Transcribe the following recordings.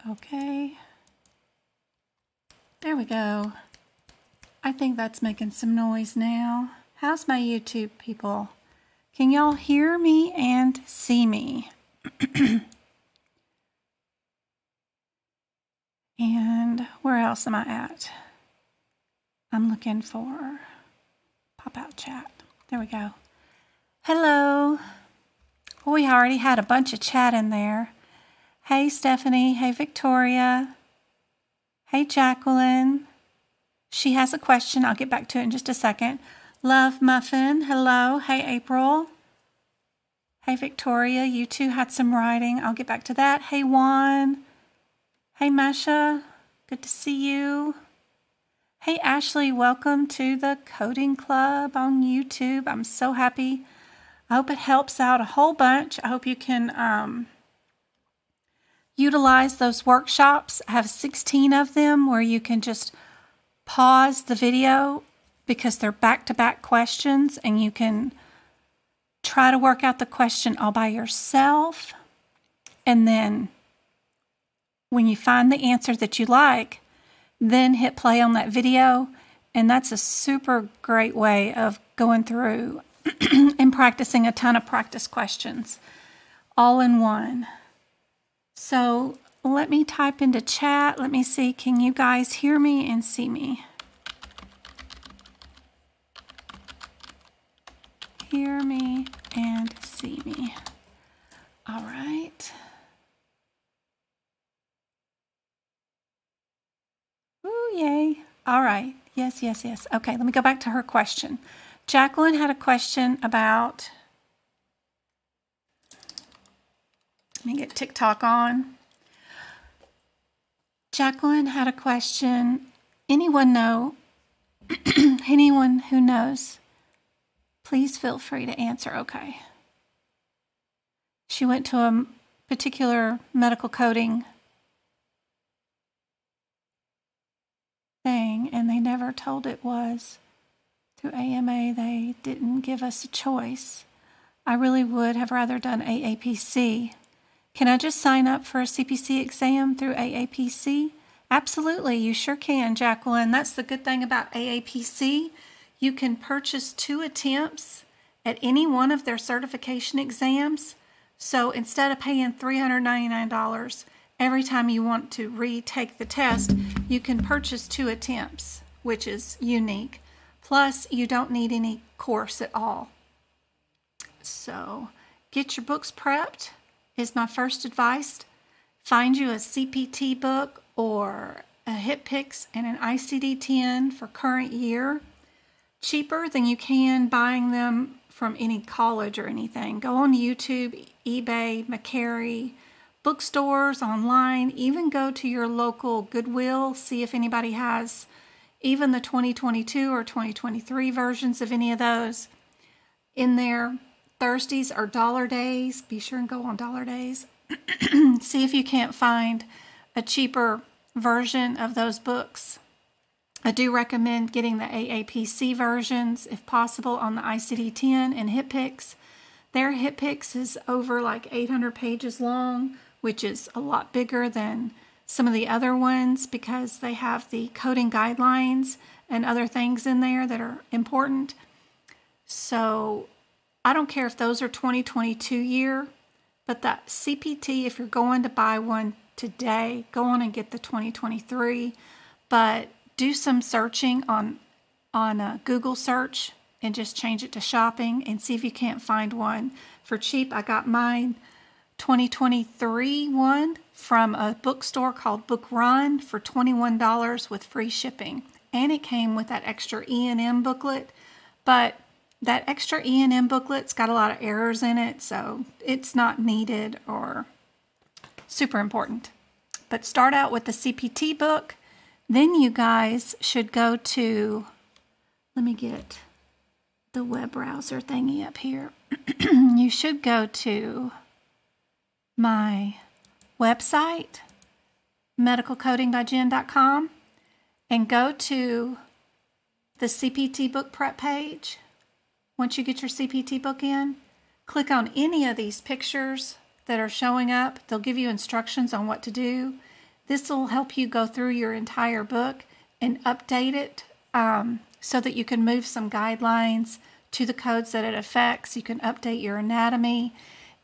Okay. There we go. I think that's making some noise now. How's my YouTube people? Can y'all hear me and see me? And where else am I at? I'm looking for pop out chat. There we go. Hello. Well, we already had a bunch of chat in there. Hey, Stephanie. Hey, Victoria. Hey, Jacqueline. She has a question. I'll get back to it in just a second. Love Muffin. Hello. Hey, April. Hey, Victoria. You two had some writing. I'll get back to that. Hey, Juan. Hey, Masha. Good to see you. Hey, Ashley. Welcome to the Coding Club on YouTube. I'm so happy. I hope it helps out a whole bunch. I hope you can utilize those workshops. I have 16 of them where you can just pause the video because they're back-to-back questions, and you can try to work out the question all by yourself. And then when you find the answer that you like, then hit play on that video. And that's a super great way of going through and practicing a ton of practice questions all in one. So let me type into chat. Let me see. Can you guys hear me and see me? Hear me and see me. All right. Ooh, yay. All right. Yes, yes, yes. Okay, let me go back to her question. Jacqueline had a question about, let me get TikTok on. Jacqueline had a question. Anyone know, anyone who knows, please feel free to answer. Okay. She went to a particular medical coding thing, and they never told it was through AMA. They didn't give us a choice. I really would have rather done AAPC. Can I just sign up for a CPC exam through AAPC? Absolutely, you sure can, Jacqueline. That's the good thing about AAPC. You can purchase 2 attempts at any one of their certification exams. So instead of paying $399 every time you want to retake the test, you can purchase 2 attempts, which is unique. Plus, you don't need any course at all. So get your books prepped is my first advice. Find you a CPT book or a HCPCS and an ICD-10 for current year. Cheaper than you can buying them from any college or anything. Go on YouTube, eBay, McCary, bookstores, online. Even go to your local Goodwill. See if anybody has even the 2022 or 2023 versions of any of those in there. Thursdays are dollar days. Be sure and go on dollar days. See if you can't find a cheaper version of those books. I do recommend getting the AAPC versions, if possible, on the ICD-10 and HCPCS. Their HCPCS is over like 800 pages long, which is a lot bigger than some of the other ones because they have the coding guidelines and other things in there that are important. So I don't care if those are 2022 year, but that CPT, if you're going to buy one today, go on and get the 2023. But do some searching on Google search and just change it to shopping and see if you can't find one for cheap. I got mine 2023 one from a bookstore called Book Run for $21 with free shipping. And it came with that extra E&M booklet. But that extra E&M booklet's got a lot of errors in it, so it's not needed or super important. But start out with the CPT book. Then you guys should go to, let me get the web browser thingy up here. You should go to my website, medicalcodingbyjen.com, and go to the CPT Book Prep page. Once you get your CPT book in, click on any of these pictures that are showing up. They'll give you instructions on what to do. This will help you go through your entire book and update it so that you can move some guidelines to the codes that it affects. You can update your anatomy,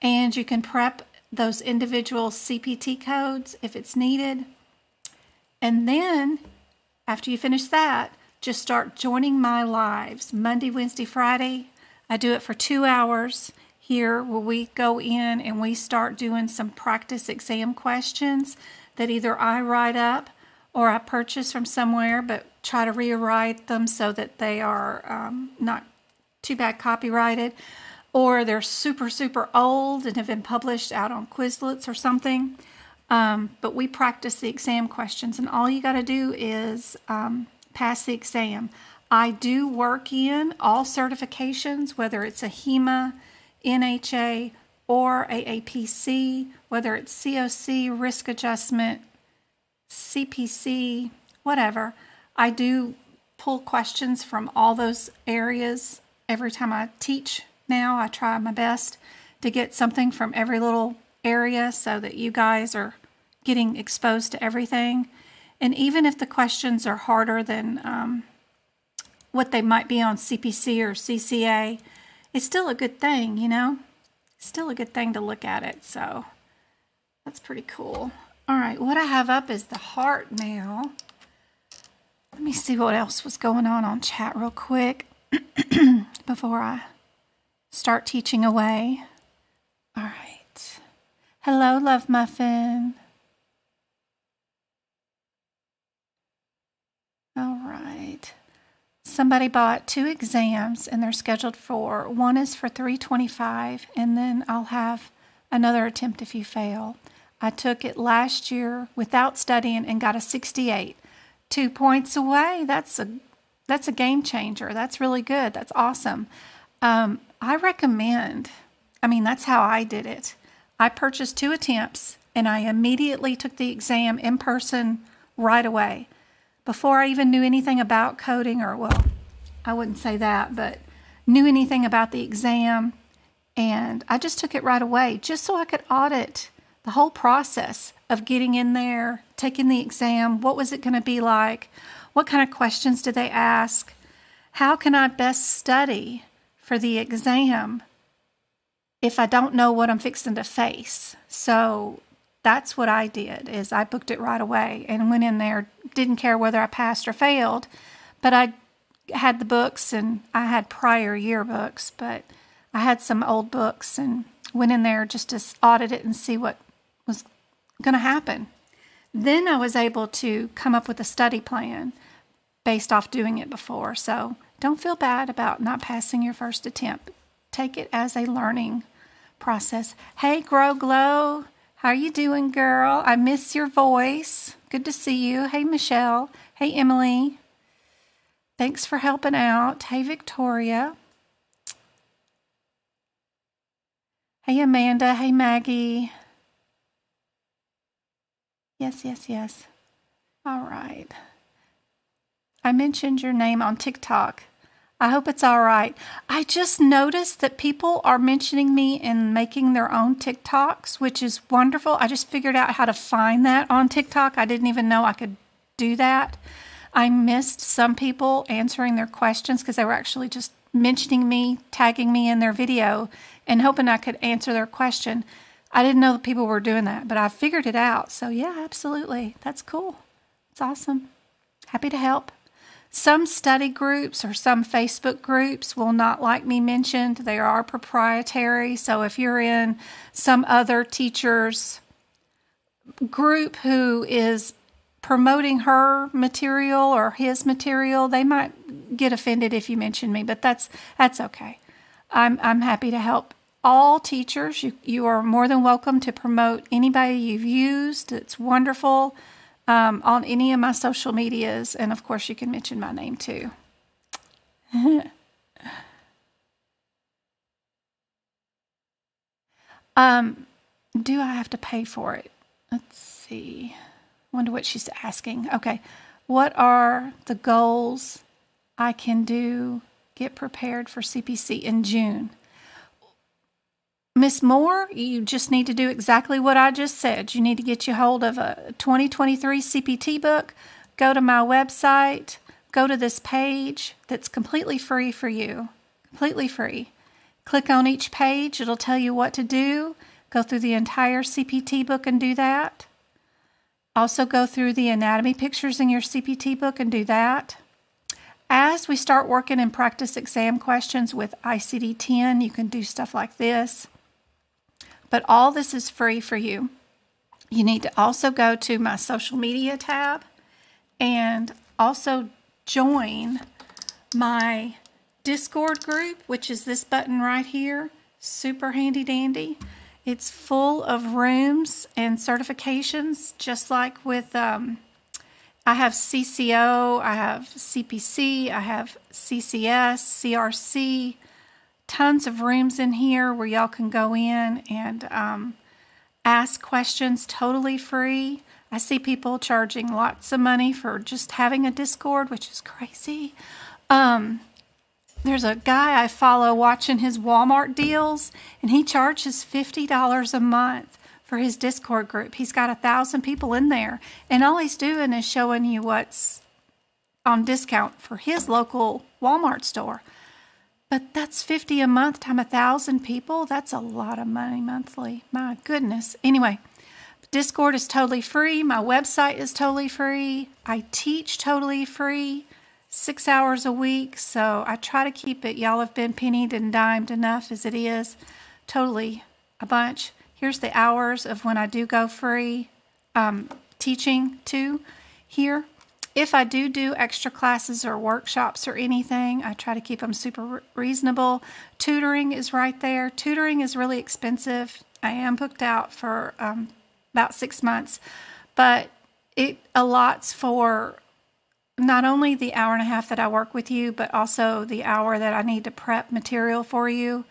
and you can prep those individual CPT codes if it's needed. And then, after you finish that, just start joining my lives. Monday, Wednesday, Friday. I do it for 2 hours here where we go in and we start doing some practice exam questions that either I write up or I purchase from somewhere, but try to rewrite them so that they are not too bad copyrighted, or they're super, super old and have been published out on Quizlets or something. But we practice the exam questions, and all you got to do is pass the exam. I do work in all certifications, whether it's a HEMA, NHA, or AAPC, whether it's COC, risk adjustment, CPC, whatever. I do pull questions from all those areas every time I teach now. I try my best to get something from every little area so that you guys are getting exposed to everything. And even if the questions are harder than what they might be on CPC or CCA, it's still a good thing, you know? Still a good thing to look at it, so that's pretty cool. All right, what I have up is the heart now. Let me see what else was going on chat real quick before I start teaching away. All right. Hello, Love Muffin. All right. Somebody bought 2 exams and they're scheduled for, one is for $325, and then I'll have another attempt if you fail. I took it last year without studying and got a 68. 2 points away. That's a game changer. That's really good. That's awesome. I recommend, that's how I did it. I purchased 2 attempts and I immediately took the exam in person right away. Before I even knew anything about coding, or, well, I wouldn't say that, but knew anything about the exam. And I just took it right away just so I could audit the whole process of getting in there, taking the exam. What was it going to be like? What kind of questions did they ask? How can I best study for the exam if I don't know what I'm fixing to face? So that's what I did, is I booked it right away and went in there, didn't care whether I passed or failed, but I had the books and I had prior yearbooks, but I had some old books and went in there just to audit it and see what was going to happen. Then I was able to come up with a study plan based off doing it before. So don't feel bad about not passing your first attempt. Take it as a learning process. Hey, Grow Glow. How are you doing, girl? I miss your voice. Good to see you. Hey, Michelle. Hey, Emily. Thanks for helping out. Hey, Victoria. Hey, Amanda. Hey, Maggie. Yes. All right. I mentioned your name on TikTok. I hope it's all right. I just noticed that people are mentioning me and making their own TikToks, which is wonderful. I just figured out how to find that on TikTok. I didn't even know I could do that. I missed some people answering their questions because they were actually just mentioning me, tagging me in their video, and hoping I could answer their question. I didn't know that people were doing that, but I figured it out. So yeah, absolutely. That's cool. It's awesome. Happy to help. Some study groups or some Facebook groups will not like me mentioned. They are proprietary. So if you're in some other teacher's group who is promoting her material or his material, they might get offended if you mention me, but that's okay. I'm happy to help all teachers. You are more than welcome to promote anybody you've used. It's wonderful. On any of my social medias, and of course you can mention my name too. Do I have to pay for it? Let's see. Wonder what she's asking. Okay. What are the goals I can do, get prepared for CPC in June? Miss Moore, you just need to do exactly what I just said. You need to get you hold of a 2023 CPT book. Go to my website. Go to this page that's completely free for you. Completely free. Click on each page. It'll tell you what to do. Go through the entire CPT book and do that. Also go through the anatomy pictures in your CPT book and do that. As we start working in practice exam questions with ICD-10, you can do stuff like this. But all this is free for you. You need to also go to my social media tab and also join my Discord group, which is this button right here. Super handy dandy. It's full of rooms and certifications, just like with, I have CCO, I have CPC, I have CCS, CRC, tons of rooms in here where y'all can go in and ask questions totally free. I see people charging lots of money for just having a Discord, which is crazy. There's a guy I follow watching his Walmart deals, and he charges $50 a month for his Discord group. He's got 1,000 people in there, and all he's doing is showing you what's on discount for his local Walmart store. But that's $50 a month times 1,000 people. That's a lot of money monthly. My goodness. Anyway, Discord is totally free. My website is totally free. I teach totally free. 6 hours a week, so I try to keep it. Y'all have been pennied and dimed enough as it is. Totally a bunch. Here's the hours of when I do go free teaching too here. If I do extra classes or workshops or anything, I try to keep them super reasonable. Tutoring is right there. Tutoring is really expensive. I am booked out for about 6 months, but it allots for not only the hour and a half that I work with you, but also the hour that I need to prep material for you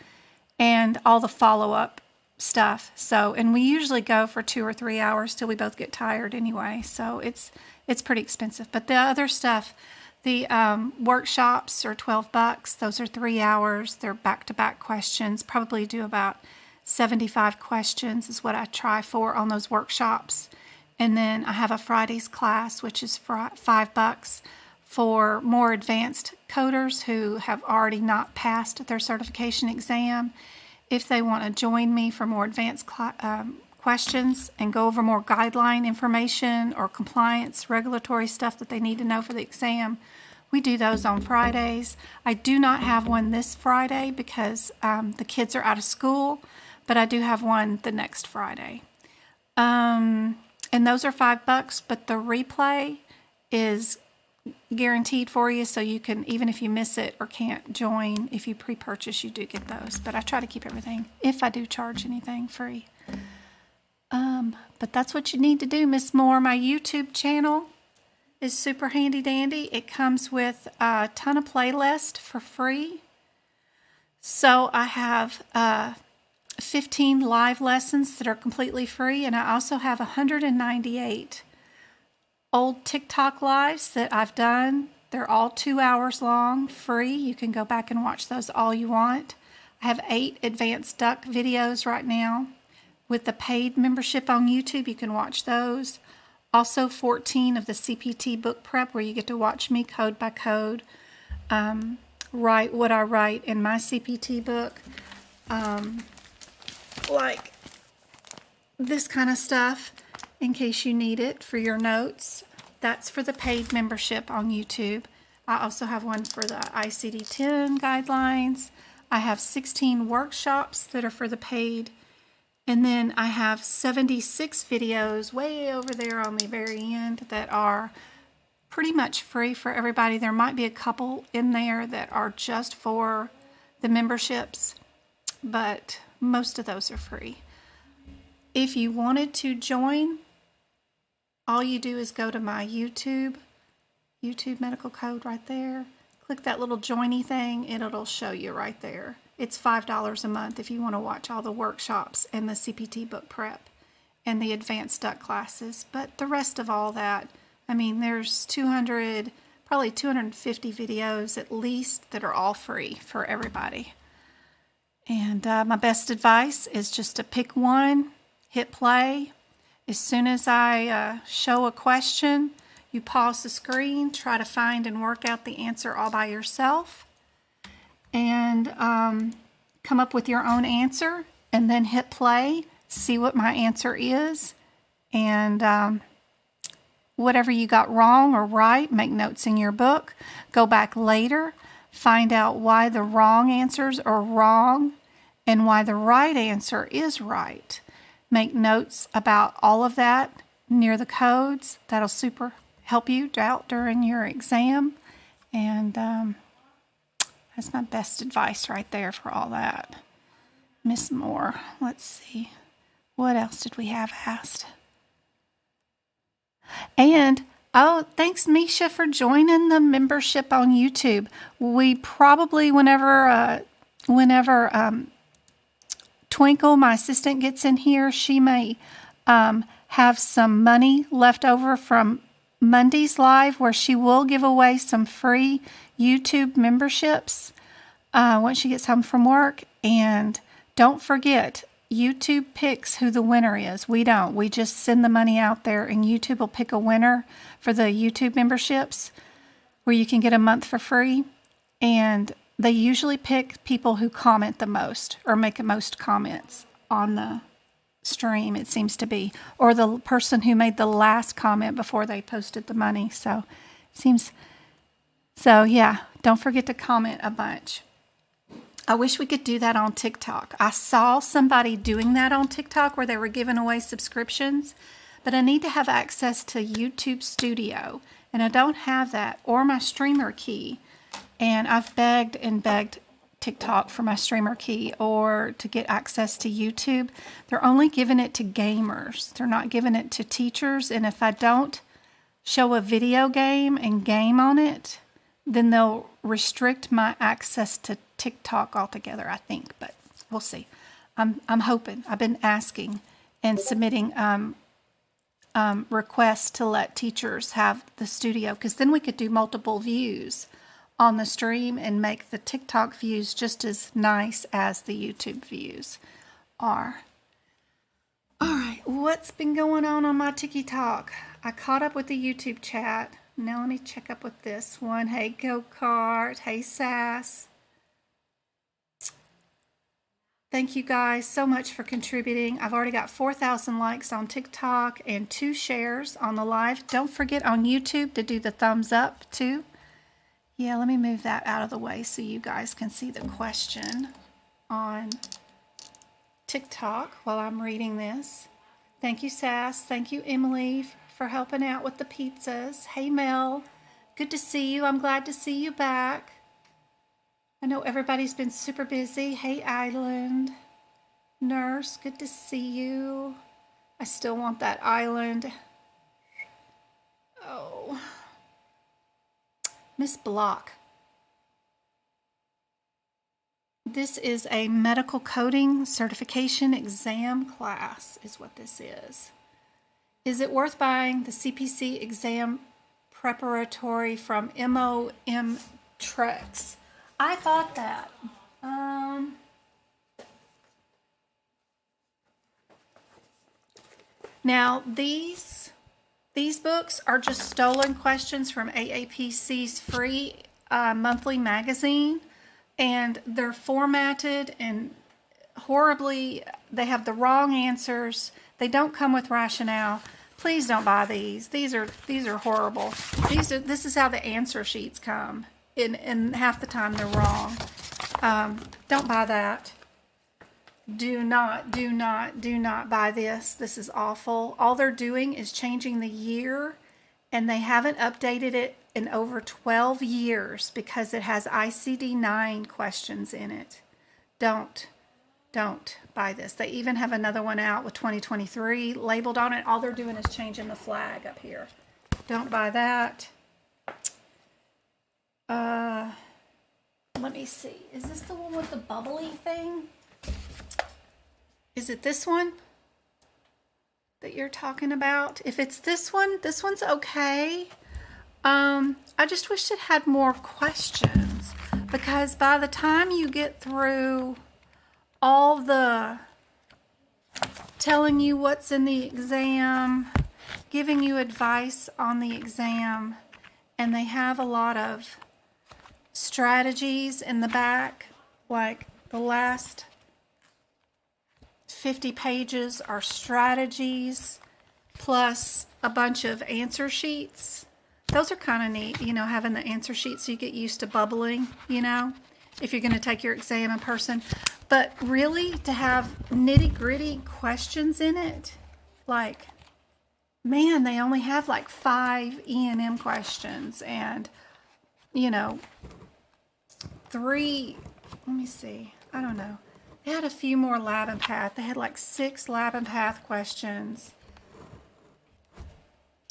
and all the follow-up stuff. So, and we usually go for 2 or 3 hours till we both get tired anyway. So it's pretty expensive. But the other stuff, the workshops are $12. Those are 3 hours. They're back-to-back questions. Probably do about 75 questions is what I try for on those workshops. And then I have a Fridays class, which is $5 for more advanced coders who have already not passed their certification exam. If they want to join me for more advanced questions and go over more guideline information or compliance, regulatory stuff that they need to know for the exam, we do those on Fridays. I do not have one this Friday because the kids are out of school, but I do have one the next Friday. And those are $5, but the replay is guaranteed for you, so you can, even if you miss it or can't join, if you pre-purchase, you do get those. But I try to keep everything, if I do charge anything, free. But that's what you need to do, Miss Moore. My YouTube channel is super handy dandy. It comes with a ton of playlists for free. So I have 15 live lessons that are completely free, and I also have 198 old TikTok lives that I've done. They're all 2 hours long, free. You can go back and watch those all you want. I have 8 advanced duck videos right now. With the paid membership on YouTube, you can watch those. Also 14 of the CPT Book Prep, where you get to watch me code by code write what I write in my CPT book. Like this kind of stuff in case you need it for your notes. That's for the paid membership on YouTube. I also have one for the ICD-10 guidelines. I have 16 workshops that are for the paid. And then I have 76 videos way over there on the very end that are pretty much free for everybody. There might be a couple in there that are just for the memberships, but most of those are free. If you wanted to join, all you do is go to my YouTube medical code right there. Click that little joiny thing and it'll show you right there. It's $5 a month if you want to watch all the workshops and the CPT Book Prep and the advanced duck classes. But the rest of all that, I mean, there's probably 250 videos at least that are all free for everybody. And my best advice is just to pick one, hit play. As soon as I show a question, you pause the screen, try to find and work out the answer all by yourself, and come up with your own answer, and then hit play, see what my answer is, and whatever you got wrong or right, make notes in your book. Go back later, find out why the wrong answers are wrong and why the right answer is right. Make notes about all of that near the codes. That'll super help you out during your exam. And that's my best advice right there for all that. Miss Moore, let's see. What else did we have asked? And, oh, thanks, Misha, for joining the membership on YouTube. We probably, whenever Twinkle, my assistant, gets in here, she may have some money left over from Monday's live, where she will give away some free YouTube memberships once she gets home from work. And don't forget, YouTube picks who the winner is. We don't. We just send the money out there, and YouTube will pick a winner for the YouTube memberships where you can get a month for free. And they usually pick people who comment the most or make the most comments on the stream, it seems to be, or the person who made the last comment before they posted the money. So it seems, so yeah, don't forget to comment a bunch. I wish we could do that on TikTok. I saw somebody doing that on TikTok where they were giving away subscriptions, but I need to have access to YouTube Studio, and I don't have that, or my streamer key. And I've begged and begged TikTok for my streamer key or to get access to YouTube. They're only giving it to gamers. They're not giving it to teachers. And if I don't show a video game and game on it, then they'll restrict my access to TikTok altogether, I think. But we'll see. I'm hoping. I've been asking and submitting requests to let teachers have the studio, because then we could do multiple views on the stream and make the TikTok views just as nice as the YouTube views are. All right, what's been going on my TikTok? I caught up with the YouTube chat. Now let me check up with this one. Hey, Go-Kart. Hey, Sass. Thank you guys so much for contributing. I've already got 4,000 likes on TikTok and 2 shares on the live. Don't forget on YouTube to do the thumbs up too. Yeah, let me move that out of the way so you guys can see the question on TikTok while I'm reading this. Thank you, Sass. Thank you, Emily, for helping out with the pizzas. Hey, Mel. Good to see you. I'm glad to see you back. I know everybody's been super busy. Hey, Island. Nurse, good to see you. I still want that island. Oh. Miss Block. This is a medical coding certification exam class is what this is. Is it worth buying the CPC exam preparatory from MOM Trex? I thought that. Now, these books are just stolen questions from AAPC's free monthly magazine, and they're formatted and horribly, they have the wrong answers. They don't come with rationale. Please don't buy these. These are horrible. This is how the answer sheets come. And half the time they're wrong. Don't buy that. Do not buy this. This is awful. All they're doing is changing the year, and they haven't updated it in over 12 years because it has ICD-9 questions in it. Don't buy this. They even have another one out with 2023 labeled on it. All they're doing is changing the flag up here. Don't buy that. Let me see. Is this the one with the bubbly thing? Is it this one that you're talking about? If it's this one's okay. I just wish it had more questions, because by the time you get through all the telling you what's in the exam, giving you advice on the exam, and they have a lot of strategies in the back, like the last 50 pages are strategies plus a bunch of answer sheets. Those are kind of neat, you know, having the answer sheets so you get used to bubbling, you know, if you're going to take your exam in person. But really, to have nitty-gritty questions in it, like, man, they only have like 5 E&M questions and, you know, 3, let me see, I don't know. They had a few more lab and path. They had like 6 lab and path questions.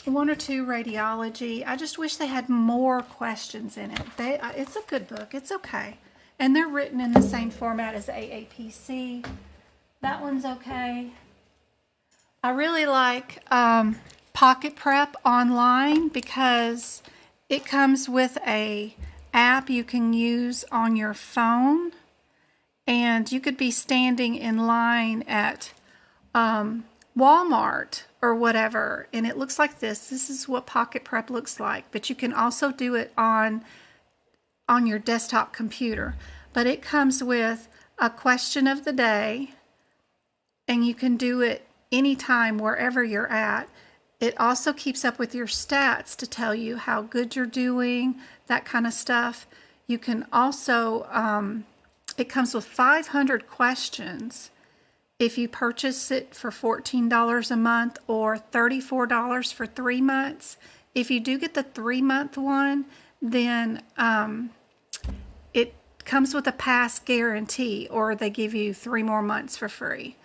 1 or 2 radiology. I just wish they had more questions in it. It's a good book. It's okay. And they're written in the same format as AAPC. That one's okay. I really like PocketPrep Online because it comes with a app you can use on your phone. And you could be standing in line at Walmart or whatever, and it looks like this. This is what PocketPrep looks like, but you can also do it on your desktop computer. But it comes with a question of the day, and you can do it anytime wherever you're at. It also keeps up with your stats to tell you how good you're doing, that kind of stuff. You can also, it comes with 500 questions if you purchase it for $14 a month or $34 for 3 months. If you do get the 3-month one, then it comes with a pass guarantee, or they give you 3 more months for free.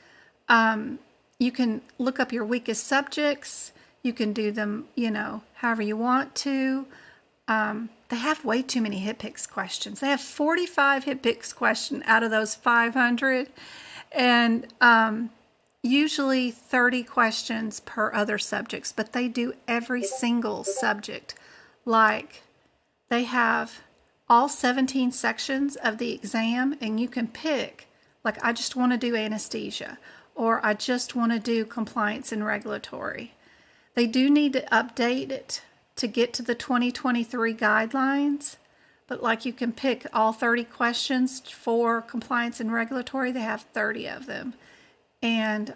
You can look up your weakest subjects. You can do them, you know, however you want to. They have way too many HCPCS questions. They have 45 HCPCS questions out of those 500. And usually 30 questions per other subjects, but they do every single subject. Like, they have all 17 sections of the exam, and you can pick, like, I just want to do anesthesia, or I just want to do compliance and regulatory. They do need to update it to get to the 2023 guidelines. But like, you can pick all 30 questions for compliance and regulatory. They have 30 of them. And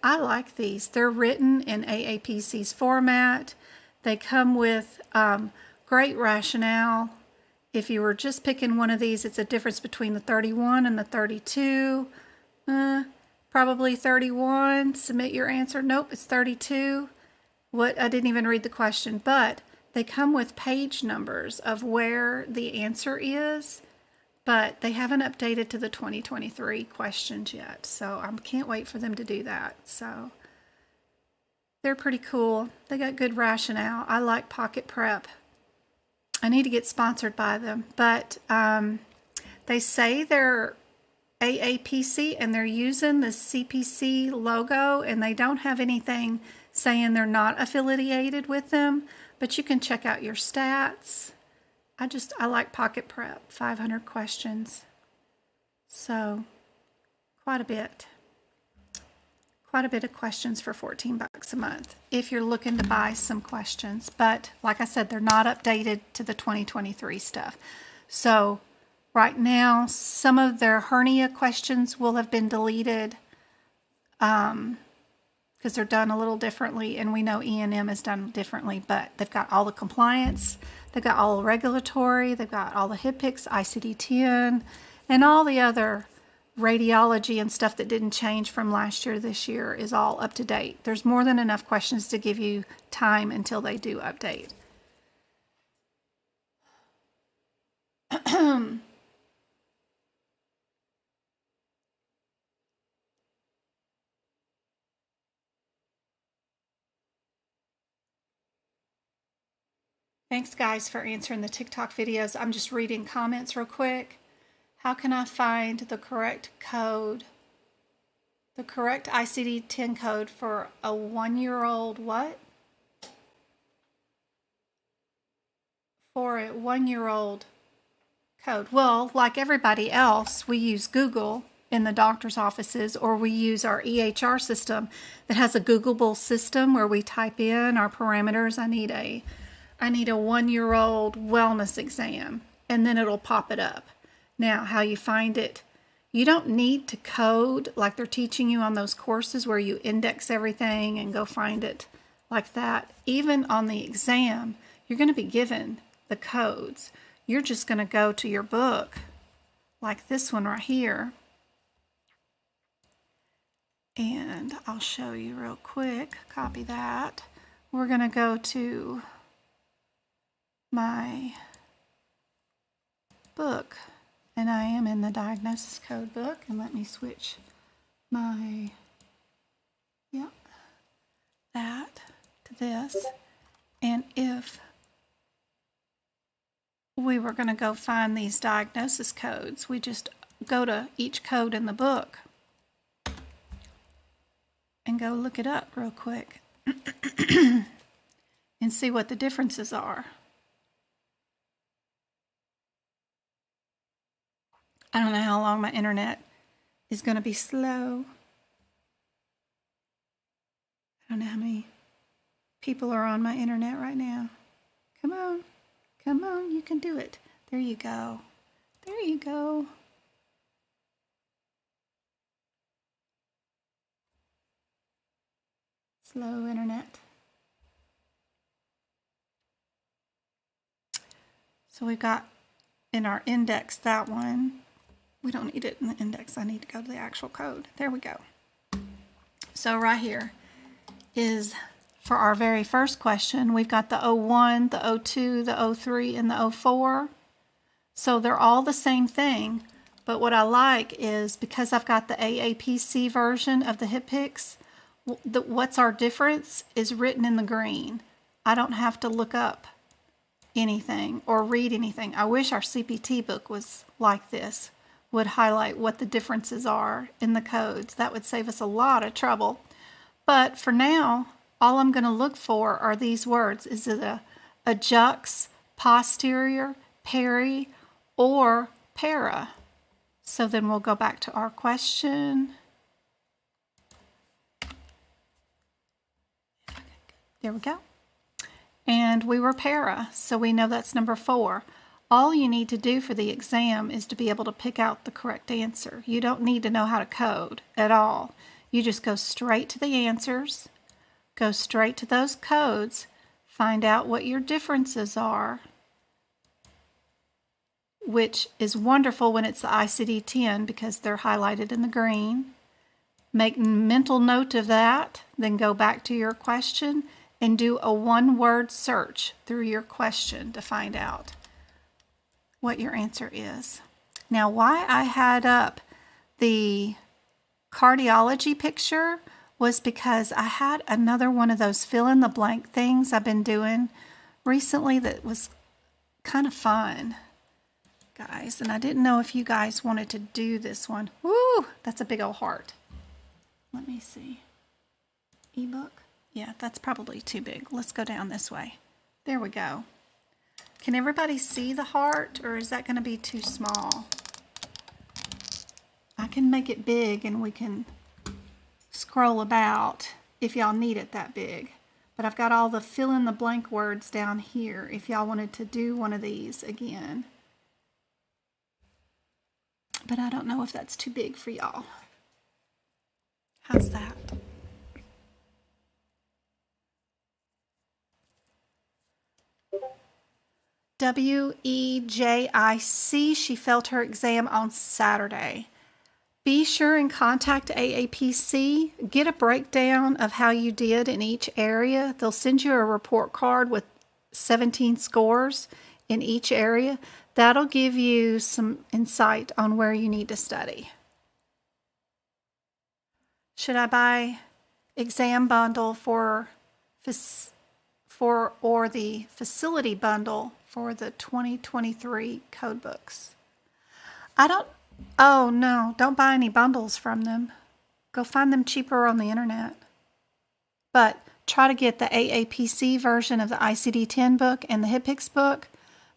I like these. They're written in AAPC's format. They come with great rationale. If you were just picking one of these, it's a difference between the 31 and the 32. Probably 31. Submit your answer. Nope, it's 32. What? I didn't even read the question, but they come with page numbers of where the answer is, but they haven't updated to the 2023 questions yet. So I can't wait for them to do that. So they're pretty cool. They got good rationale. I like PocketPrep. I need to get sponsored by them, but they say they're AAPC and they're using the CPC logo, and they don't have anything saying they're not affiliated with them. But you can check out your stats. I like PocketPrep, 500 questions. So quite a bit of questions for $14 a month if you're looking to buy some questions. But like I said, they're not updated to the 2023 stuff. So right now, some of their hernia questions will have been deleted because they're done a little differently, and we know E&M is done differently, but they've got all the compliance, they've got all the regulatory, they've got all the HCPCS, ICD-10, and all the other radiology and stuff that didn't change from last year to this year is all up to date. There's more than enough questions to give you time until they do update. Thanks, guys, for answering the TikTok videos. I'm just reading comments real quick. How can I find the correct code? The correct ICD-10 code for a 1-year-old what? For a 1-year-old code. Well, like everybody else, we use Google. in the doctor's offices, or we use our EHR system that has a Googleable system where we type in our parameters. I need a 1-year-old wellness exam, and then it'll pop it up. Now, how you find it, you don't need to code like they're teaching you on those courses where you index everything and go find it like that. Even on the exam, you're going to be given the codes. You're just going to go to your book, like this one right here. And I'll show you real quick. Copy that. We're going to go to my book, and I am in the diagnosis code book. And let me switch my, that to this. And if we were going to go find these diagnosis codes, we just go to each code in the book and go look it up real quick and see what the differences are. I don't know how long my internet is going to be slow. I don't know how many people are on my internet right now. Come on, you can do it. There you go. There you go. Slow internet. So we've got in our index that one. We don't need it in the index. I need to go to the actual code. There we go. So right here is for our very first question. We've got the 01, the 02, the 03, and the 04. So they're all the same thing. But what I like is because I've got the AAPC version of the HCPCS, what's our difference is written in the green. I don't have to look up anything or read anything. I wish our CPT book was like this, would highlight what the differences are in the codes. That would save us a lot of trouble. But for now, all I'm going to look for are these words. Is it a jux, posterior, peri, or para? So then we'll go back to our question. There we go. And we were para, so we know that's number 4. All you need to do for the exam is to be able to pick out the correct answer. You don't need to know how to code at all. You just go straight to the answers, go straight to those codes, find out what your differences are, which is wonderful when it's the ICD-10 because they're highlighted in the green. Make mental note of that, then go back to your question and do a 1-word search through your question to find out what your answer is. Now, why I had up the cardiology picture was because I had another one of those fill-in-the-blank things I've been doing recently that was kind of fun, guys. And I didn't know if you guys wanted to do this one. Woo! That's a big old heart. Let me see. Ebook? Yeah, that's probably too big. Let's go down this way. There we go. Can everybody see the heart, or is that going to be too small? I can make it big and we can scroll about if y'all need it that big. But I've got all the fill-in-the-blank words down here if y'all wanted to do one of these again. But I don't know if that's too big for y'all. How's that? WEJIC, she failed her exam on Saturday. Be sure and contact AAPC. Get a breakdown of how you did in each area. They'll send you a report card with 17 scores in each area. That'll give you some insight on where you need to study. Should I buy exam bundle or the facility bundle for the 2023 code books? Oh no, don't buy any bundles from them. Go find them cheaper on the internet. But try to get the AAPC version of the ICD-10 book and the HCPCS book,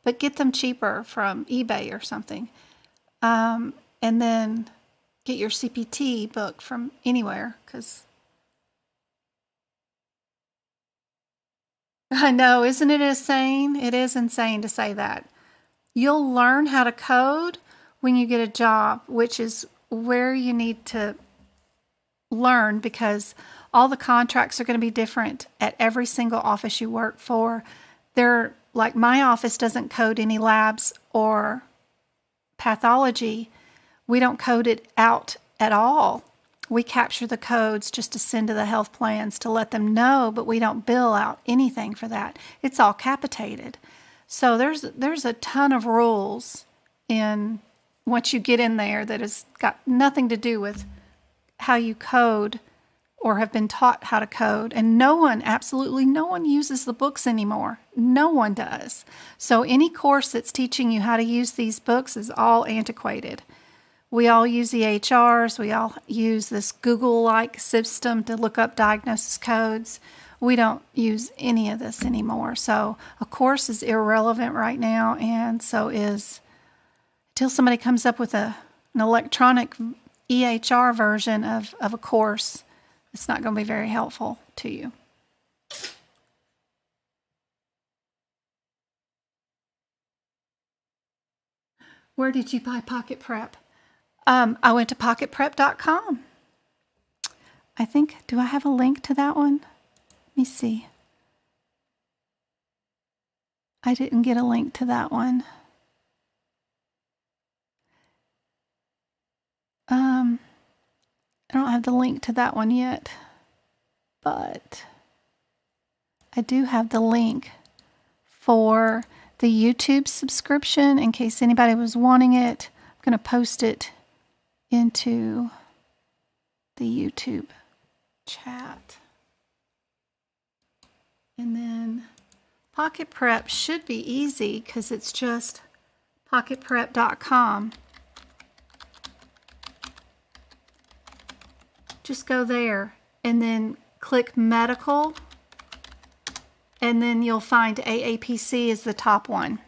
but get them cheaper from eBay or something. And then get your CPT book from anywhere, because I know, isn't it insane? It is insane to say that. You'll learn how to code when you get a job, which is where you need to learn, because all the contracts are going to be different at every single office you work for. They're like, my office doesn't code any labs or pathology. We don't code it out at all. We capture the codes just to send to the health plans to let them know, but we don't bill out anything for that. It's all capitated. So there's a ton of rules in once you get in there that has got nothing to do with how you code or have been taught how to code. And absolutely no one uses the books anymore. No one does. So any course that's teaching you how to use these books is all antiquated. We all use EHRs. We all use this Google-like system to look up diagnosis codes. We don't use any of this anymore. So a course is irrelevant right now, and so is, until somebody comes up with an electronic EHR version of a course, it's not going to be very helpful to you. Where did you buy PocketPrep? I went to PocketPrepcom. I think, do I have a link to that one? Let me see. I didn't get a link to that one. I don't have the link to that one yet, but I do have the link for the YouTube subscription in case anybody was wanting it. I'm going to post it into the YouTube chat. And then Pocket Prep should be easy because it's just PocketPrep.com. Just go there and then click medical, and then you'll find AAPC is the top one.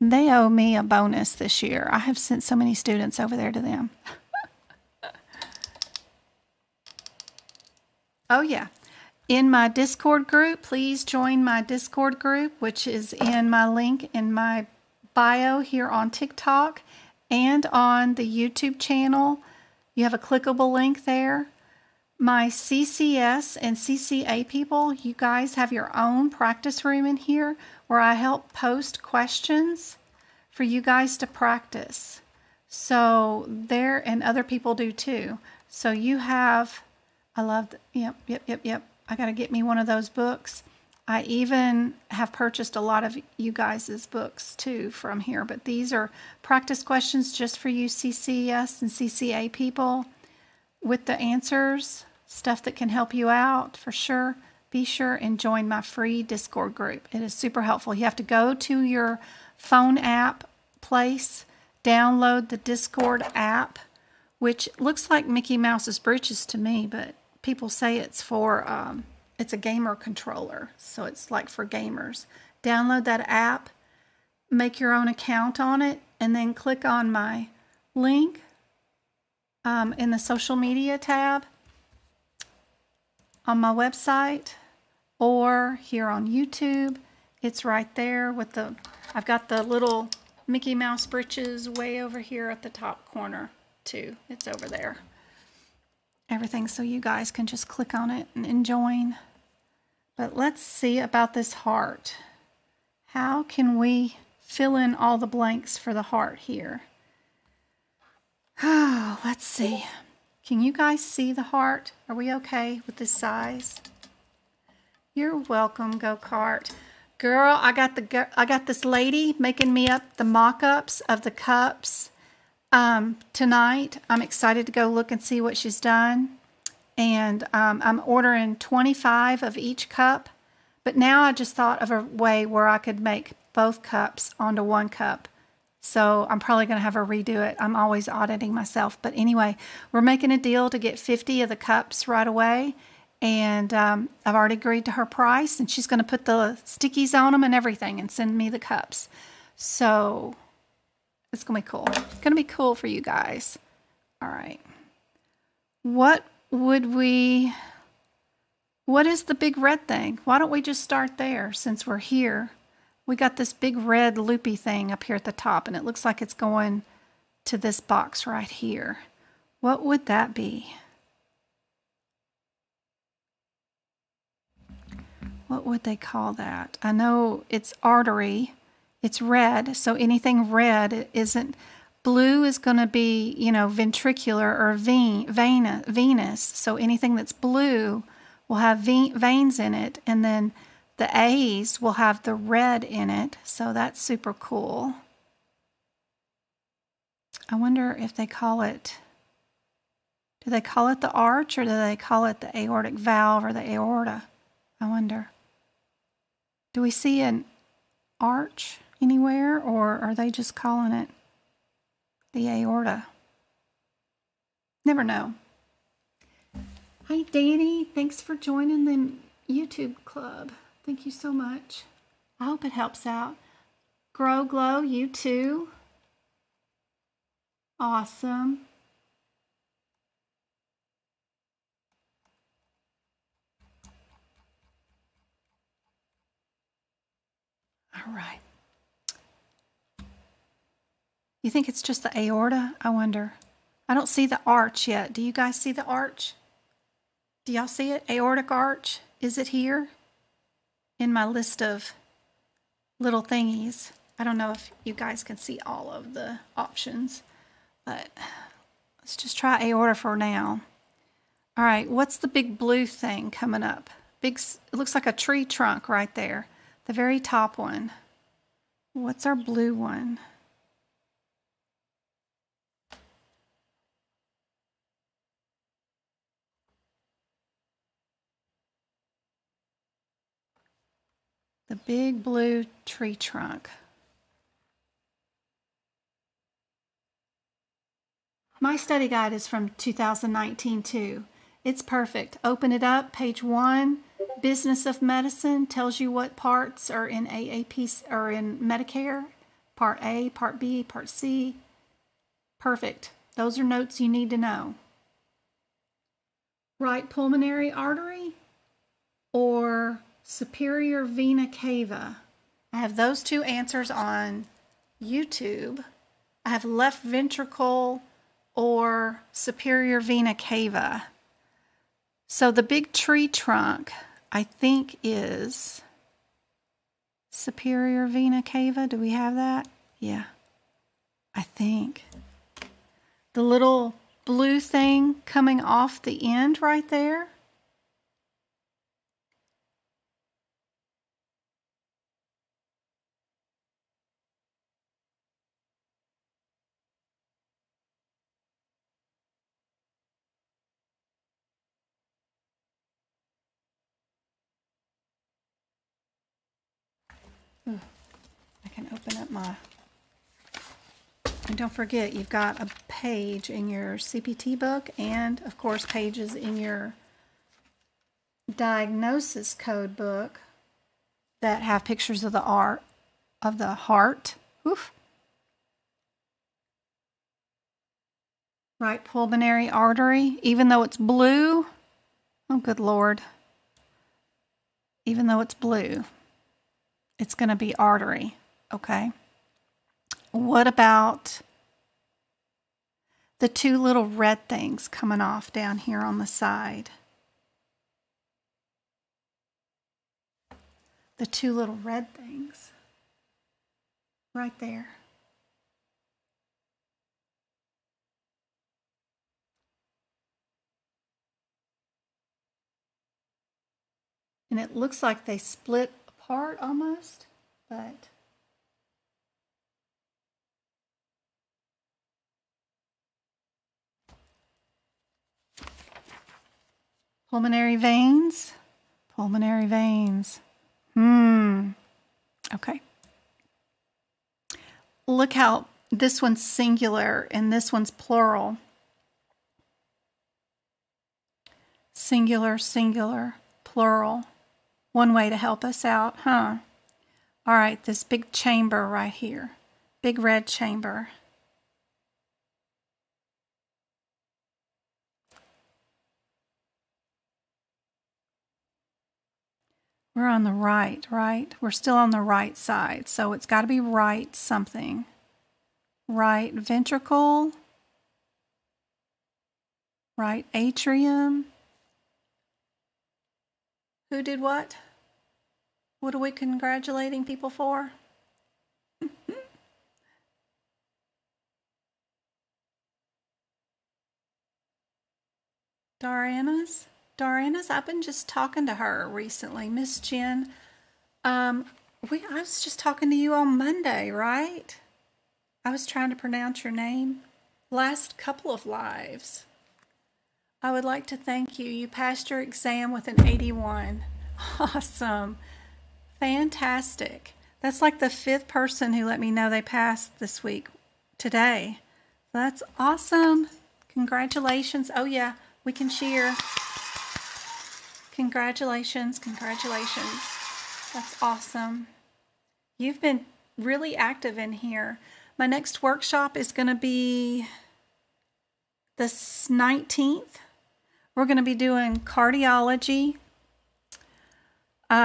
They owe me a bonus this year. I have sent so many students over there to them. Oh yeah. In my Discord group, please join my Discord group, which is in my link in my bio here on TikTok and on the YouTube channel. You have a clickable link there. My CCS and CCA people, you guys have your own practice room in here where I help post questions for you guys to practice. So there, and other people do too. So you have, I love, yep. I got to get me one of those books. I even have purchased a lot of you guys' books too from here, but these are practice questions just for you CCS and CCA people with the answers, stuff that can help you out for sure. Be sure and join my free Discord group. It is super helpful. You have to go to your phone app place, download the Discord app, which looks like Mickey Mouse's britches to me, but people say it's for, it's a gamer controller, so it's like for gamers. Download that app, make your own account on it, and then click on my link in the social media tab on my website or here on YouTube. It's right there with I've got the little Mickey Mouse britches way over here at the top corner too. It's over there. Everything so you guys can just click on it and join. But let's see about this heart. How can we fill in all the blanks for the heart here? Oh, let's see. Can you guys see the heart? Are we okay with this size? You're welcome, Go-Kart. Girl, I got this lady making me up the mock-ups of the cups tonight. I'm excited to go look and see what she's done. And I'm ordering 25 of each cup. But now I just thought of a way where I could make both cups onto one cup. So I'm probably going to have her redo it. I'm always auditing myself. But anyway, we're making a deal to get 50 of the cups right away. And I've already agreed to her price. And she's going to put the stickies on them and everything and send me the cups. So It's going to be cool. It's going to be cool for you guys. All right. What is the big red thing? Why don't we just start there since we're here? We got this big red loopy thing up here at the top, and it looks like it's going to this box right here. What would that be? What would they call that? I know it's artery. It's red, so anything red isn't... Blue is going to be, you know, ventricular or venous. So anything that's blue will have veins in it, and then the A's will have the red in it. So that's super cool. I wonder if they call it... Do they call it the arch, or do they call it the aortic valve or the aorta? I wonder. Do we see an arch anywhere, or are they just calling it the aorta? Never know. Hi, Danny. Thanks for joining the YouTube club. Thank you so much. I hope it helps out. Grow, glow, you too. Awesome. All right. You think it's just the aorta? I wonder. I don't see the arch yet. Do you guys see the arch? Do y'all see it? Aortic arch? Is it here? In my list of little thingies. I don't know if you guys can see all of the options, but let's just try aorta for now. All right, what's the big blue thing coming up? It looks like a tree trunk right there. The very top one. What's our blue one? The big blue tree trunk. My study guide is from 2019 too. It's perfect. Open it up, page 1, Business of Medicine, tells you what parts are in AAP or in Medicare. Part A, Part B, Part C. Perfect. Those are notes you need to know. Right pulmonary artery or superior vena cava? I have those two answers on YouTube. I have left ventricle or superior vena cava. So the big tree trunk, I think, is superior vena cava. Do we have that? Yeah, I think. The little blue thing coming off the end right there. Ooh, I can open up my... And don't forget, you've got a page in your CPT book and, of course, pages in your diagnosis code book that have pictures of the heart. Oof. Right pulmonary artery, even though it's blue. Oh, good Lord. Even though it's blue, it's going to be artery, okay? What about the two little red things coming off down here on the side? The two little red things right there. And it looks like they split apart almost, but pulmonary veins. Pulmonary veins. Okay. Look how this one's singular and this one's plural. Singular, singular, plural. One way to help us out, huh? All right, this big chamber right here. Big red chamber. We're on the right, right? We're still on the right side, so it's got to be right something. Right ventricle, right atrium. Who did what? What are we congratulating people for? Dariana's, I've been just talking to her recently. Miss Jen, I was just talking to you on Monday, right? I was trying to pronounce your name. Last couple of lives. I would like to thank you. You passed your exam with an 81. Awesome. Fantastic. That's like the 5th person who let me know they passed this week, today. That's awesome. Congratulations. Oh yeah, we can cheer. Congratulations, congratulations. That's awesome. You've been really active in here. My next workshop is going to be the 19th. We're going to be doing cardiology,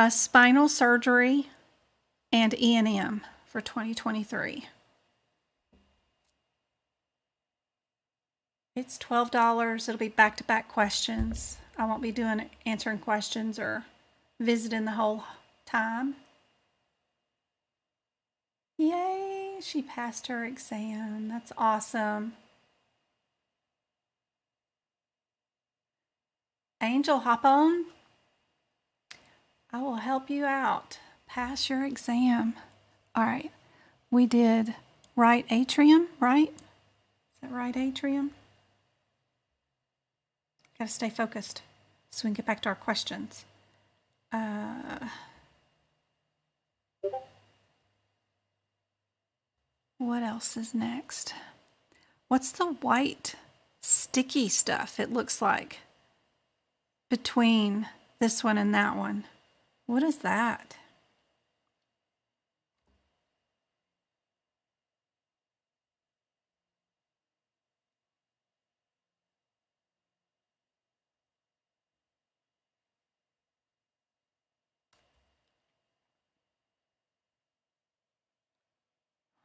spinal surgery, and E&M for 2023. It's $12. It'll be back-to-back questions. I won't be answering questions or visiting the whole time. Yay, she passed her exam. That's awesome. Angel, hop on. I will help you out. Pass your exam. All right. We did right atrium, right? Is that right atrium? Got to stay focused so we can get back to our questions. What else is next? What's the white sticky stuff it looks like between this one and that one? What is that?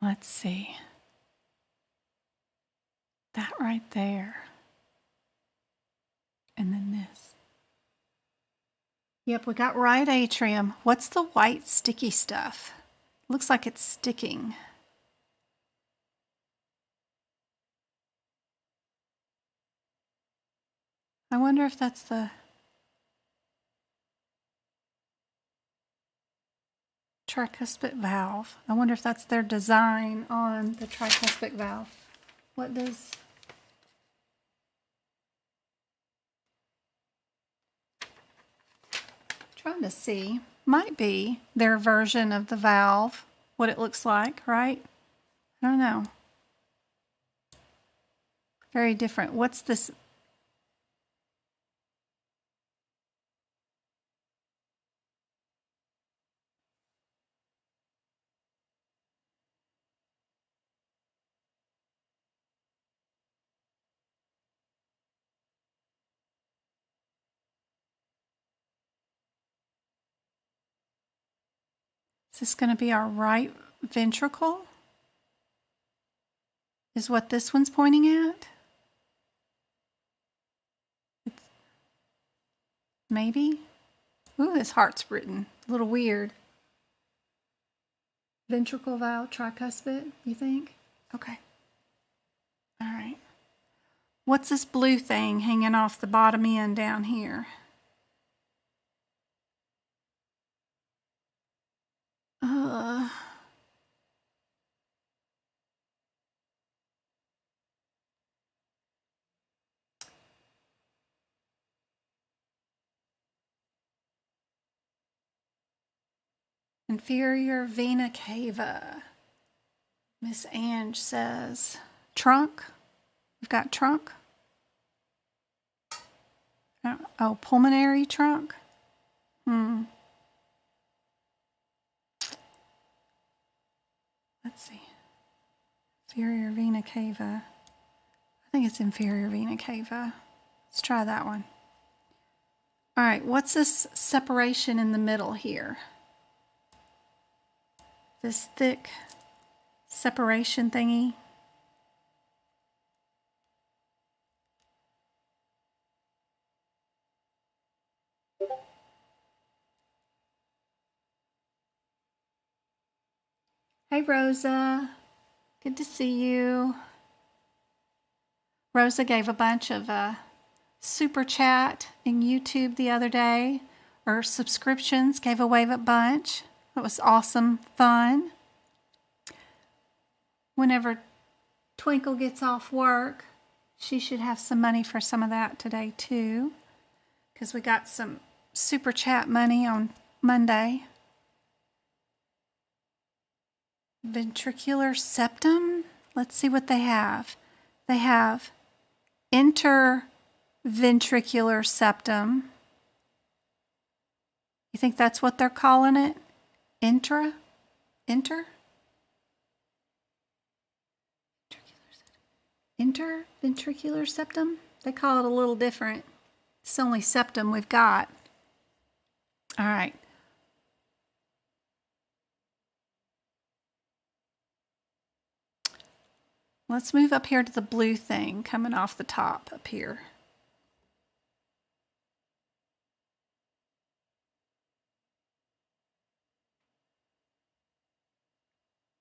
Let's see. That right there. And then this. Yep, we got right atrium. What's the white sticky stuff? Looks like it's sticking. I wonder if that's the tricuspid valve. I wonder if that's their design on the tricuspid valve. What does... Trying to see. Might be their version of the valve, what it looks like, right? I don't know. Very different. What's this? Is this going to be our right ventricle? Is what this one's pointing at? Maybe? Ooh, this heart's written. A little weird. Ventricle valve, tricuspid, you think? Okay. All right. What's this blue thing hanging off the bottom end down here? Inferior vena cava. Miss Ange says, trunk. We've got trunk. Oh, pulmonary trunk. Let's see. Inferior vena cava. I think it's inferior vena cava. Let's try that one. All right, what's this separation in the middle here? This thick separation thingy. Hey, Rosa. Good to see you. Rosa gave a bunch of super chat in YouTube the other day, or subscriptions, gave away a bunch. It was awesome fun. Whenever Twinkle gets off work, she should have some money for some of that today too, because we got some super chat money on Monday. Ventricular septum. Let's see what they have. They have interventricular septum. You think that's what they're calling it? Inter? Interventricular septum? They call it a little different. It's the only septum we've got. All right. Let's move up here to the blue thing coming off the top up here.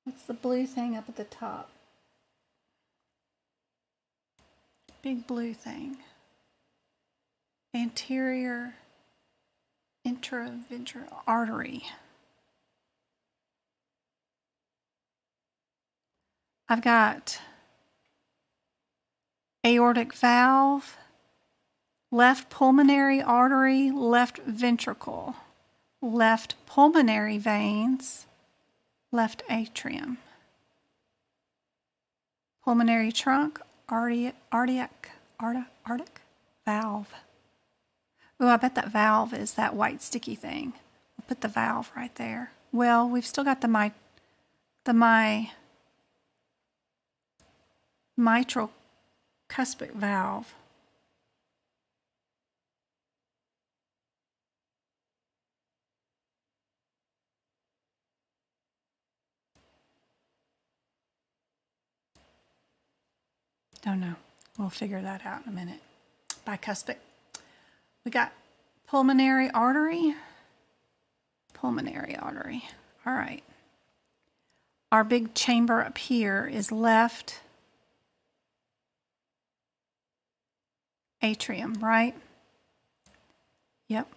What's the blue thing up at the top? Big blue thing. Anterior intraventricular artery. I've got aortic valve, left pulmonary artery, left ventricle, left pulmonary veins, left atrium, pulmonary trunk, aortic valve. Oh, I bet that valve is that white sticky thing. We'll put the valve right there. Well, we've still got the mitral cuspid valve. Don't know. We'll figure that out in a minute. Bicuspid. We got pulmonary artery. Pulmonary artery. All right. Our big chamber up here is left atrium, right? Yep.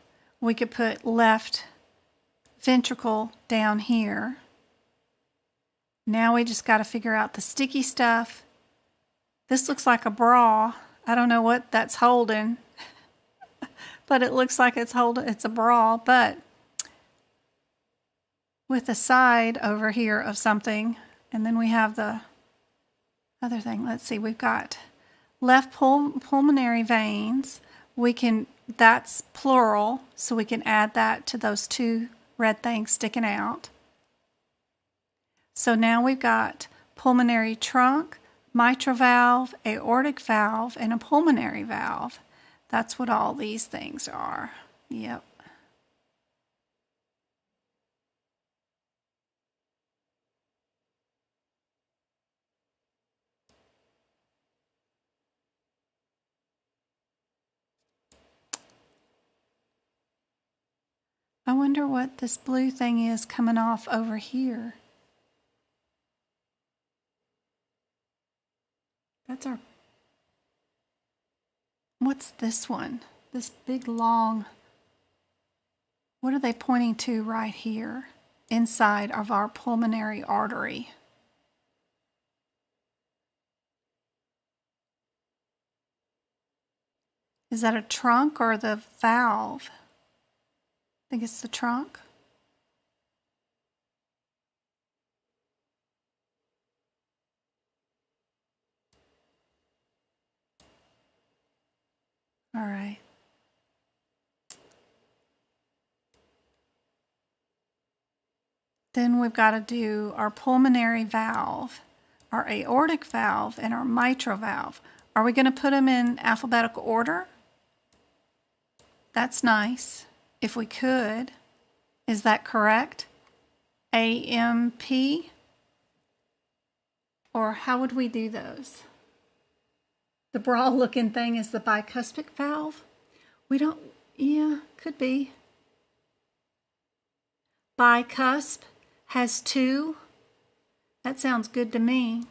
We could put left ventricle down here. Now we just got to figure out the sticky stuff. This looks like a bra. I don't know what that's holding, but it looks like it's a bra, but with a side over here of something. And then we have the other thing. Let's see, we've got left pulmonary veins. That's plural, so we can add that to those two red things sticking out. So now we've got pulmonary trunk, mitral valve, aortic valve, and a pulmonary valve. That's what all these things are. Yep. I wonder what this blue thing is coming off over here. What's this one? This big long, what are they pointing to right here inside of our pulmonary artery? Is that a trunk or the valve? I think it's the trunk. All right. Then we've got to do our pulmonary valve, our aortic valve, and our mitral valve. Are we going to put them in alphabetical order? That's nice. If we could, is that correct? AMP? Or how would we do those? The bra looking thing is the bicuspid valve. We don't, yeah, could be. Bicusp has 2. That sounds good to me.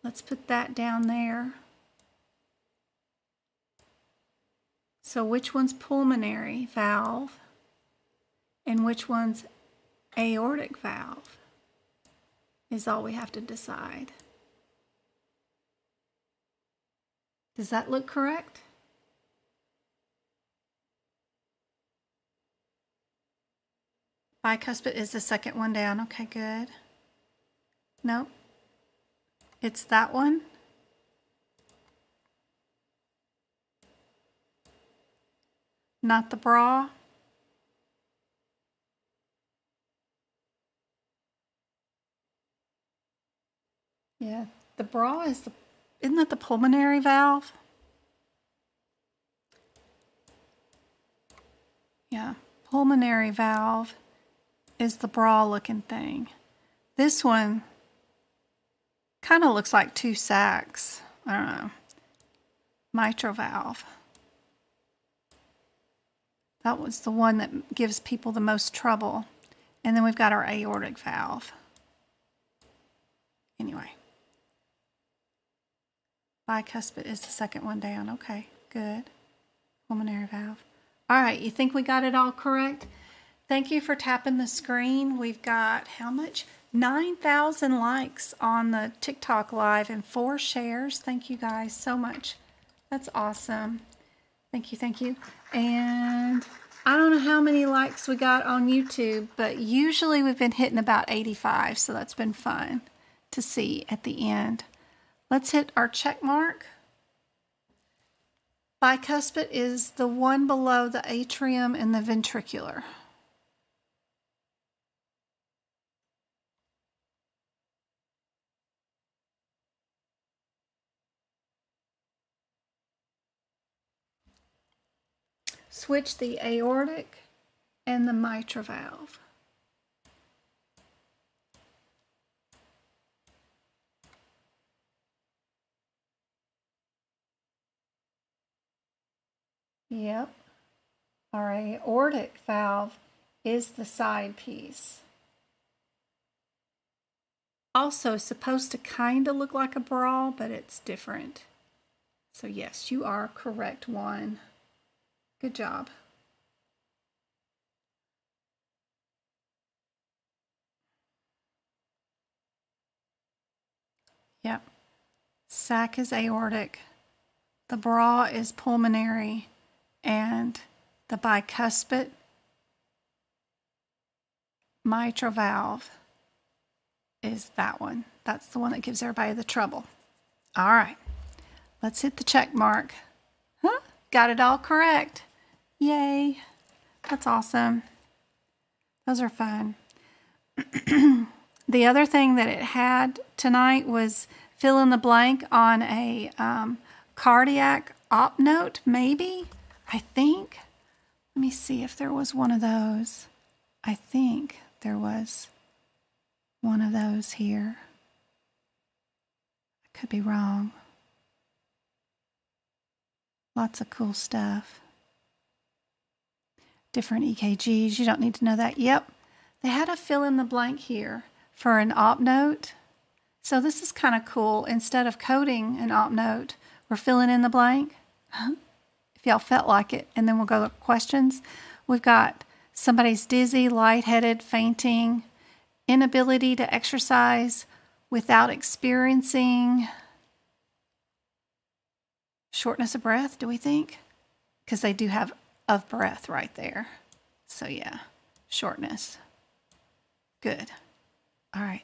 Let's put that down there. So which one's pulmonary valve and which one's aortic valve is all we have to decide. Does that look correct? Bicuspid is the second one down. Okay, good. Nope. It's that one. Not the bra. Yeah, the bra is the, isn't that the pulmonary valve? Yeah, pulmonary valve is the bra looking thing. This one kind of looks like 2 sacs. I don't know. Mitral valve. That was the one that gives people the most trouble. And then we've got our aortic valve. Anyway. Bicuspid is the second one down. Okay, good. Pulmonary valve. All right, you think we got it all correct? Thank you for tapping the screen. We've got how much? 9,000 likes on the TikTok live and 4 shares. Thank you guys so much. That's awesome. Thank you, thank you. And I don't know how many likes we got on YouTube, but usually we've been hitting about 85, so that's been fun to see at the end. Let's hit our check mark. Bicuspid is the one below the atrium and the ventricular. Switch the aortic and the mitral valve. Yep. Our aortic valve is the side piece. Also supposed to kind of look like a bra, but it's different. So yes, you are correct, one. Good job. Yep. Sac is aortic. The bra is pulmonary. And the bicuspid mitral valve is that one. That's the one that gives everybody the trouble. All right. Let's hit the check mark. Huh? Got it all correct. Yay. That's awesome. Those are fun. The other thing that it had tonight was fill in the blank on a cardiac op note, maybe, I think. Let me see if there was one of those. I think there was one of those here. I could be wrong. Lots of cool stuff. Different EKGs. You don't need to know that. Yep. They had a fill in the blank here for an op note. So this is kind of cool. Instead of coding an op note, we're filling in the blank. If y'all felt like it. And then we'll go to questions. We've got somebody's dizzy, lightheaded, fainting, inability to exercise without experiencing shortness of breath, do we think? Because they do have of breath right there. So yeah, shortness. Good. All right.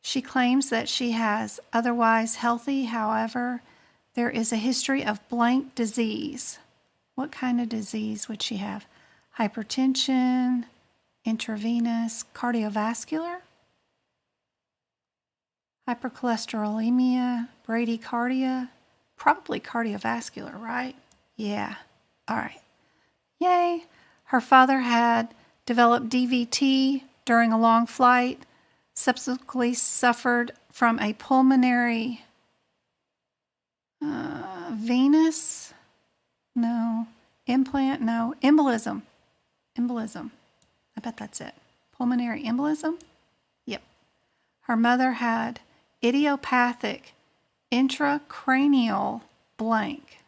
She claims that she has otherwise healthy, however, there is a history of blank disease. What kind of disease would she have? Hypertension, intravenous, cardiovascular, hypercholesterolemia, bradycardia, probably cardiovascular, right? Yeah. All right. Yay. Her father had developed DVT during a long flight, subsequently suffered from a pulmonary venous? No. Implant? No. Embolism. Embolism. I bet that's it. Pulmonary embolism? Yep. Her mother had idiopathic intracranial blank.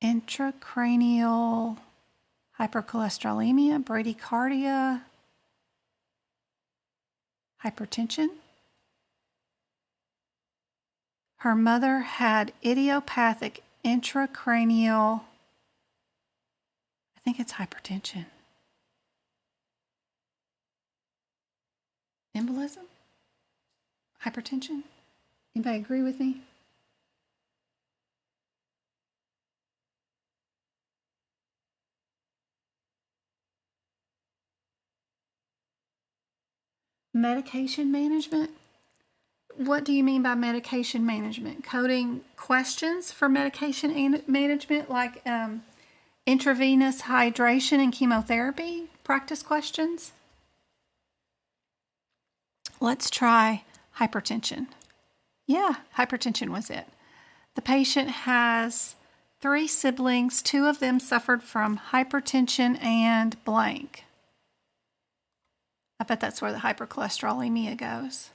Intracranial hypercholesterolemia, bradycardia, hypertension. Her mother had idiopathic intracranial, I think it's hypertension. Embolism? Hypertension? Anybody agree with me? Medication management? What do you mean by medication management? Coding questions for medication management, like intravenous hydration and chemotherapy practice questions? Let's try hypertension. Yeah, hypertension was it. The patient has 3 siblings. 2 of them suffered from hypertension and blank. I bet that's where the hypercholesterolemia goes.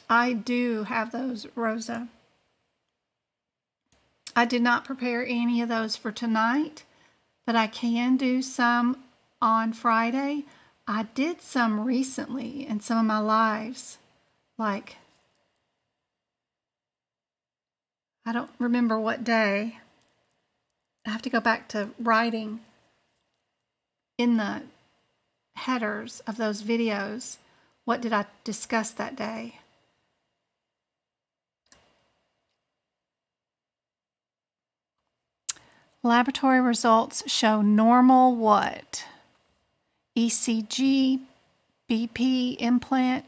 I do have those, Rosa. I did not prepare any of those for tonight, but I can do some on Friday. I did some recently in some of my lives, like, I don't remember what day. I have to go back to writing in the headers of those videos. What did I discuss that day? Laboratory results show normal what? ECG, BP, implant,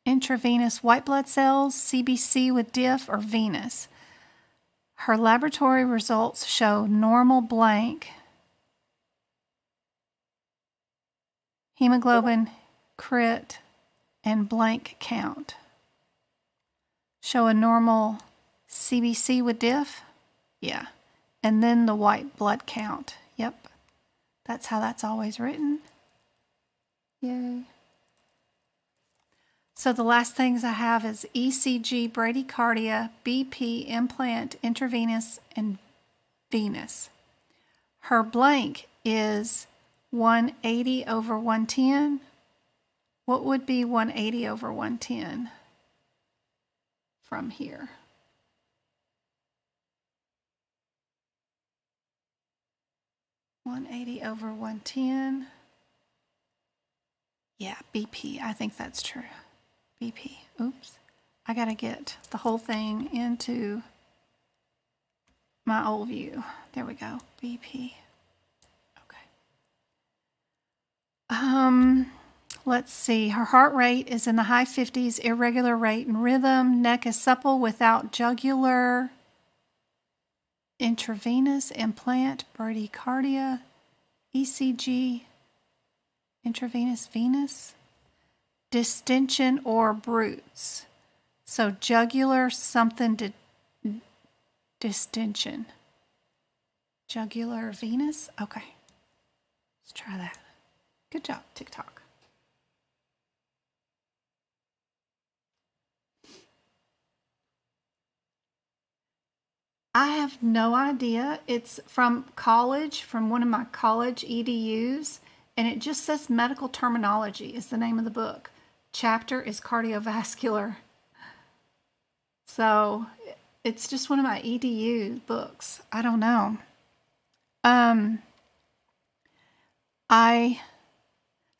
intravenous white blood cells, CBC with diff, or venous. Her laboratory results show normal blank, hemoglobin, crit, and blank count. Show a normal CBC with diff? Yeah. And then the white blood count. Yep. That's how that's always written. Yay. So the last things I have is ECG, bradycardia, BP, implant, intravenous, and venous. Her blank is 180 over 110. What would be 180 over 110 from here? $180 over 110. Yeah, BP. I think that's true. BP. Oops. I got to get the whole thing into my old view. There we go. BP. Okay. Let's see. Her heart rate is in the high 50s, irregular rate and rhythm. Neck is supple without jugular. Intravenous, implant, bradycardia, ECG, intravenous, venous, distension or brutes. So jugular something to distension. Jugular venous? Okay. Let's try that. Good job, TikTok. I have no idea. It's from college, from one of my college EDUs, and it just says medical terminology is the name of the book. Chapter is cardiovascular. So it's just one of my EDU books. I don't know. I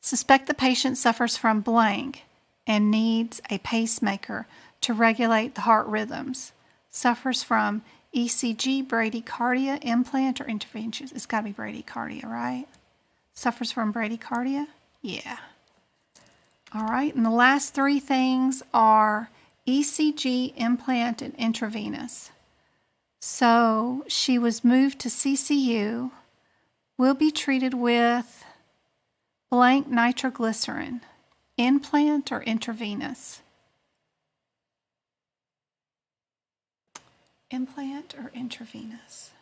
suspect the patient suffers from blank and needs a pacemaker to regulate the heart rhythms. Suffers from ECG, bradycardia, implant, or interventions. It's got to be bradycardia, right? Suffers from bradycardia? Yeah. All right, and the last 3 things are ECG, implant, and intravenous. So she was moved to CCU, will be treated with blank nitroglycerin, implant or intravenous? Implant or intravenous?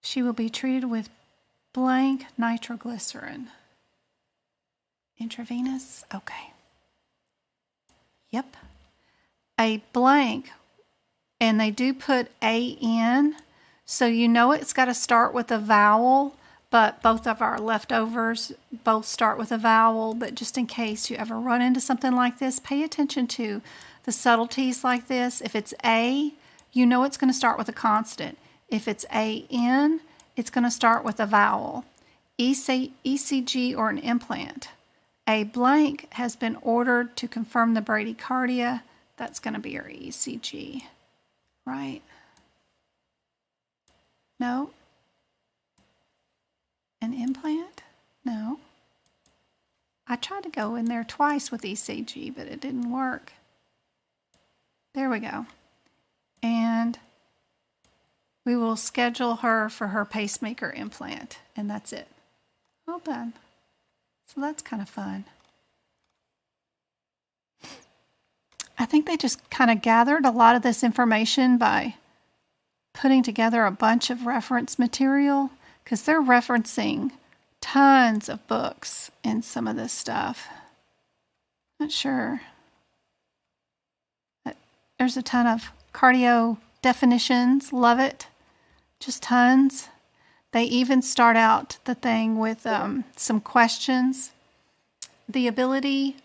She will be treated with blank nitroglycerin. Intravenous? Okay. Yep. A blank, and they do put A in, so you know it's got to start with a vowel, but both of our leftovers both start with a vowel. But just in case you ever run into something like this, pay attention to the subtleties like this. If it's A, you know it's going to start with a consonant. If it's AN, it's going to start with a vowel. ECG or an implant. A blank has been ordered to confirm the bradycardia. That's going to be our ECG, right? No? An implant? No. I tried to go in there twice with ECG, but it didn't work. There we go. And we will schedule her for her pacemaker implant, and that's it. All done. So that's kind of fun. I think they just kind of gathered a lot of this information by putting together a bunch of reference material, because they're referencing tons of books in some of this stuff. Not sure. There's a ton of cardio definitions. Love it. Just tons. They even start out the thing with some questions. The ability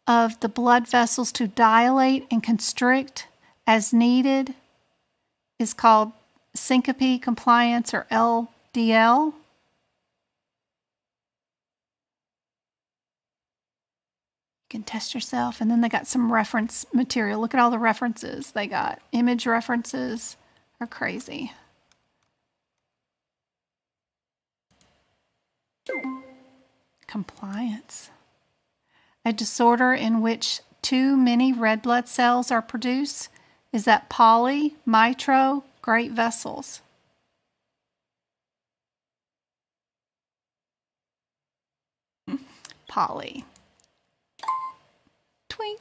of the blood vessels to dilate and constrict as needed is called syncope compliance, or LDL. You can test yourself. And then they got some reference material. Look at all the references they got. Image references are crazy. Compliance. A disorder in which too many red blood cells are produced is that poly, mitro, great vessels. Poly. Twink.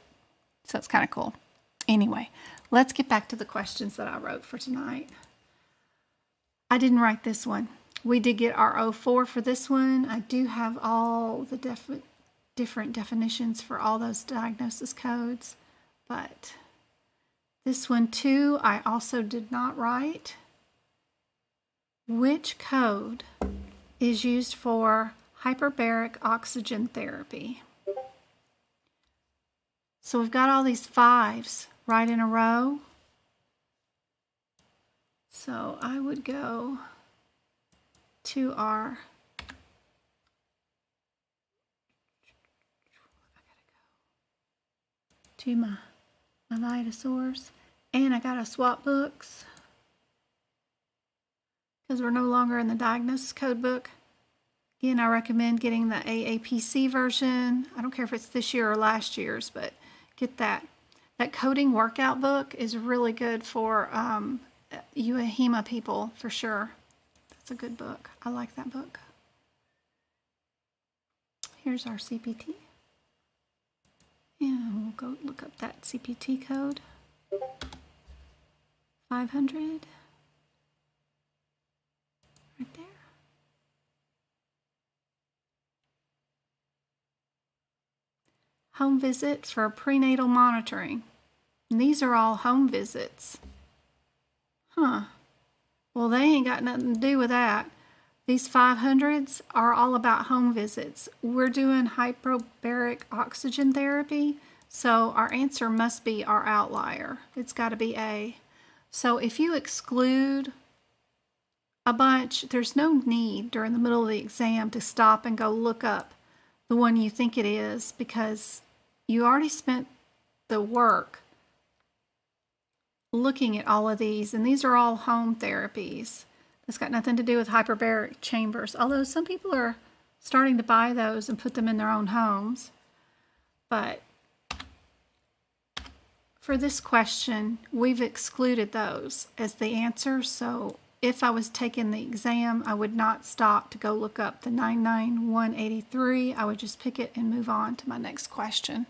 So it's kind of cool. Anyway, let's get back to the questions that I wrote for tonight. I didn't write this one. We did get our 04 for this one. I do have all the different definitions for all those diagnosis codes, but this one too, I also did not write. Which code is used for hyperbaric oxygen therapy? So we've got all these 5s right in a row. So I would go to our my Vitasource, and I gotta swap books because we're no longer in the diagnosis code book. Again, I recommend getting the AAPC version. I don't care if it's this year or last year's, but get that. That coding workout book is really good for UAHEMA people for sure. That's a good book. I like that book. Here's our CPT. And we'll go look up that CPT code. 500. Right there. Home visit for prenatal monitoring. And these are all home visits. Huh. Well, they ain't got nothing to do with that. These 500s are all about home visits. We're doing hyperbaric oxygen therapy, so our answer must be our outlier. It's got to be A. So if you exclude a bunch, there's no need during the middle of the exam to stop and go look up the one you think it is, because you already spent the work looking at all of these, and these are all home therapies. It's got nothing to do with hyperbaric chambers, although some people are starting to buy those and put them in their own homes. But for this question, we've excluded those as the answer. So if I was taking the exam, I would not stop to go look up the 99183. I would just pick it and move on to my next question,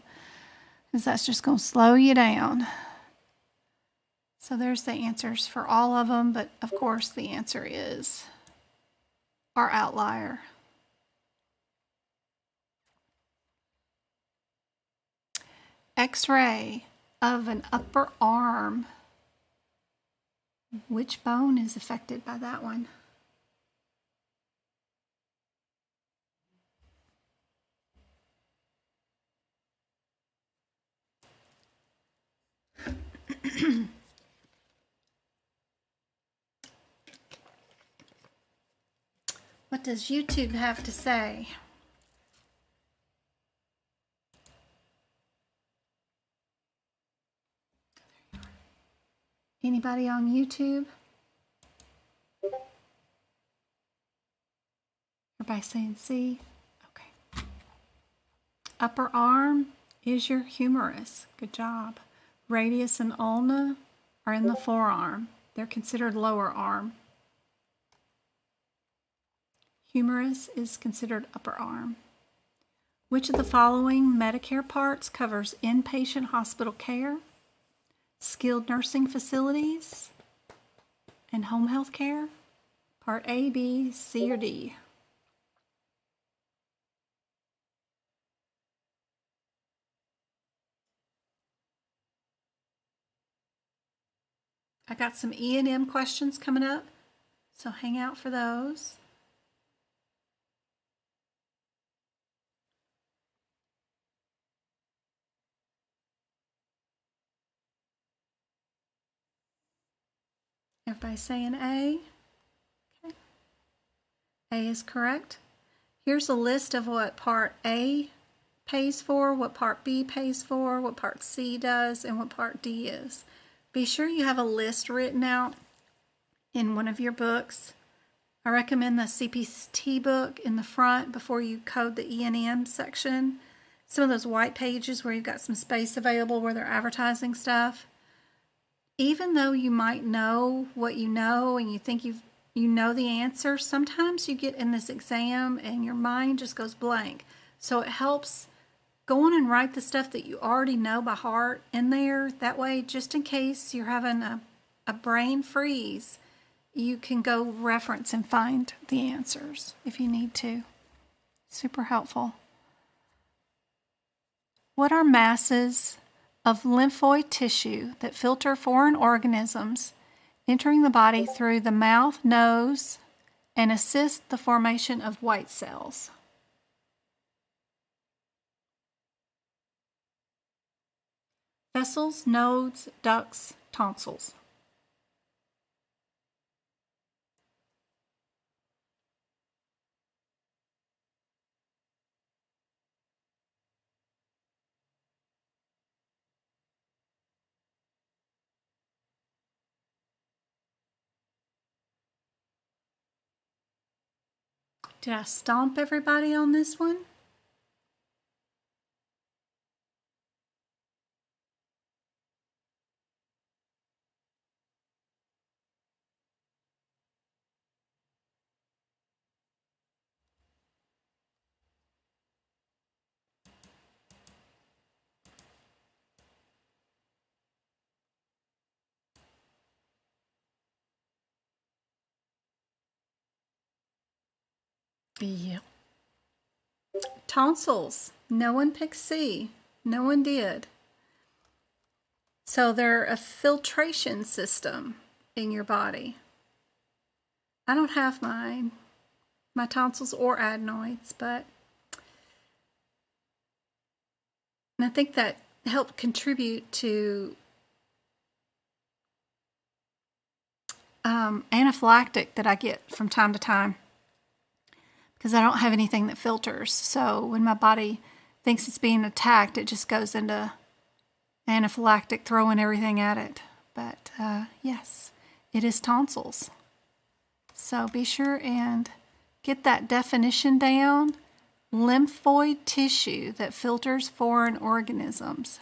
because that's just going to slow you down. So there's the answers for all of them, but of course the answer is our outlier. X-ray of an upper arm. Which bone is affected by that one? What does YouTube have to say? Anybody on YouTube? Everybody saying C? Okay. Upper arm is your humerus. Good job. Radius and ulna are in the forearm. They're considered lower arm. Humerus is considered upper arm. Which of the following Medicare parts covers inpatient hospital care, skilled nursing facilities, and home health care? Part A, B, C, or D? I got some E&M questions coming up, so hang out for those. Everybody saying A? Okay. A is correct. Here's a list of what Part A pays for, what Part B pays for, what Part C does, and what Part D is. Be sure you have a list written out in one of your books. I recommend the CPT book in the front before you code the E&M section. Some of those white pages where you've got some space available where they're advertising stuff. Even though you might know what you know and you think you know the answer, sometimes you get in this exam and your mind just goes blank. So it helps go on and write the stuff that you already know by heart in there. That way, just in case you're having a brain freeze, you can go reference and find the answers if you need to. Super helpful. What are masses of lymphoid tissue that filter foreign organisms entering the body through the mouth, nose, and assist the formation of white cells? Vessels, nodes, ducts, tonsils. Did I stomp everybody on this one? Yeah. Tonsils. No one picked C. No one did. So they're a filtration system in your body. I don't have my tonsils or adenoids, but I think that helped contribute to anaphylactic that I get from time to time, because I don't have anything that filters. So when my body thinks it's being attacked, it just goes into anaphylactic, throwing everything at it. But yes, it is tonsils. So be sure and get that definition down lymphoid tissue that filters foreign organisms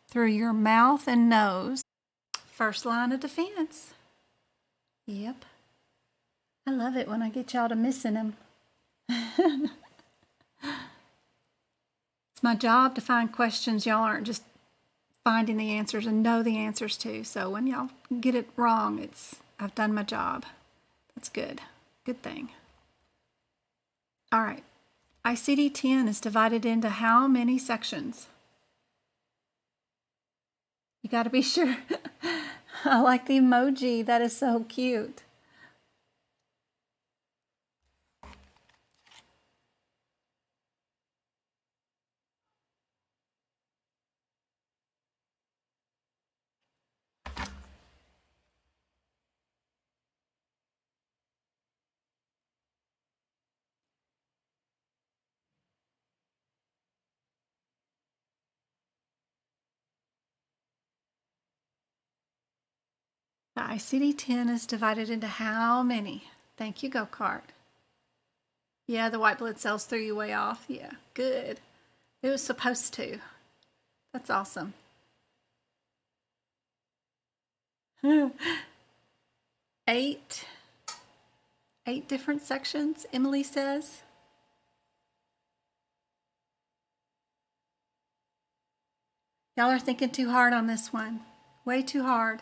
through your mouth and nose. First line of defense. Yep. I love it when I get y'all to missing them. It's my job to find questions y'all aren't just finding the answers and know the answers to. So when y'all get it wrong, I've done my job. That's good. Good thing. All right. ICD-10 is divided into how many sections? You got to be sure. I like the emoji. That is so cute. The ICD-10 is divided into how many? Thank you, Go-Kart. Yeah, the white blood cells threw you way off. Yeah, good. It was supposed to. That's awesome. 8 different sections, Emily says. Y'all are thinking too hard on this one. Way too hard.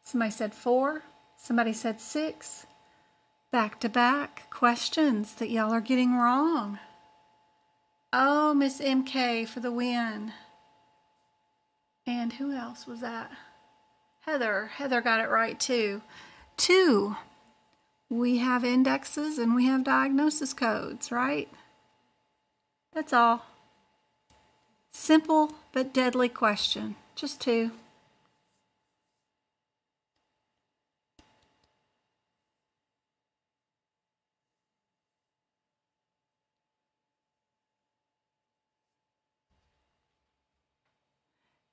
Somebody said 4. Somebody said 6. Back-to-back questions that y'all are getting wrong. Oh, Miss MK for the win. And who else was that? Heather. Heather got it right too. 2. We have indexes and we have diagnosis codes, right? That's all. Simple but deadly question. Just 2.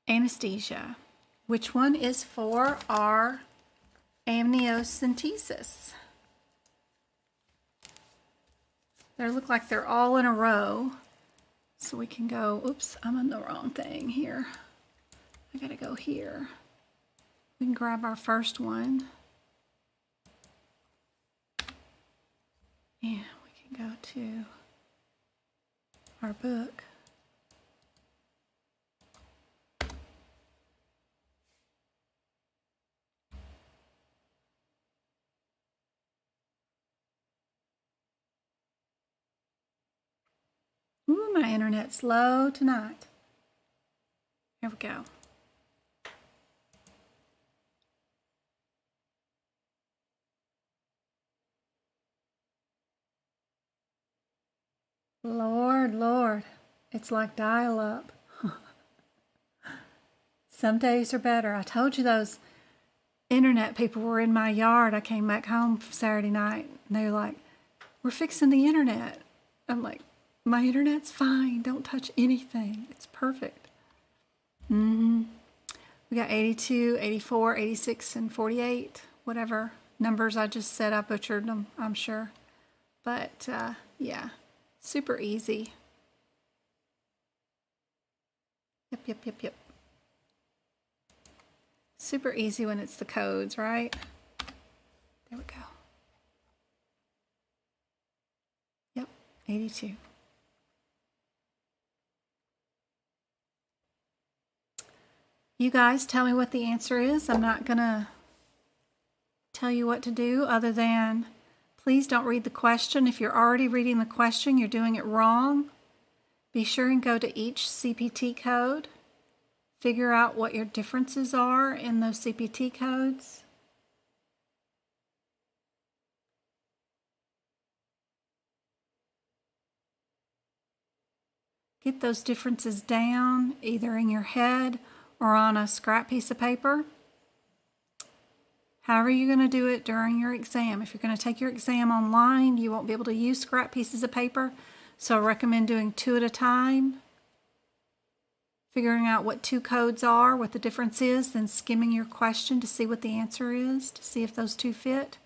Anesthesia. Which one is for our amniocentesis? They look like they're all in a row. So we can go, oops, I'm on the wrong thing here. I gotta go here. We can grab our first one. And we can go to our book. Ooh, my internet's slow tonight. Here we go. Lord, Lord, it's like dial-up. Some days are better. I told you those internet people were in my yard. I came back home Saturday night, and they were like, we're fixing the internet. I'm like, my internet's fine. Don't touch anything. It's perfect. We got 82, 84, 86, and 48. Whatever numbers I just said, I butchered them, I'm sure. But, yeah, super easy. Yep. Super easy when it's the codes, right? There we go. Yep, 82. You guys tell me what the answer is. I'm not going to tell you what to do other than please don't read the question. If you're already reading the question, you're doing it wrong. Be sure and go to each CPT code. Figure out what your differences are in those CPT codes. Get those differences down either in your head or on a scrap piece of paper. However you're going to do it during your exam. If you're going to take your exam online, you won't be able to use scrap pieces of paper, so I recommend doing 2 at a time. figuring out what two codes are, what the difference is, then skimming your question to see what the answer is, to see if those two fit.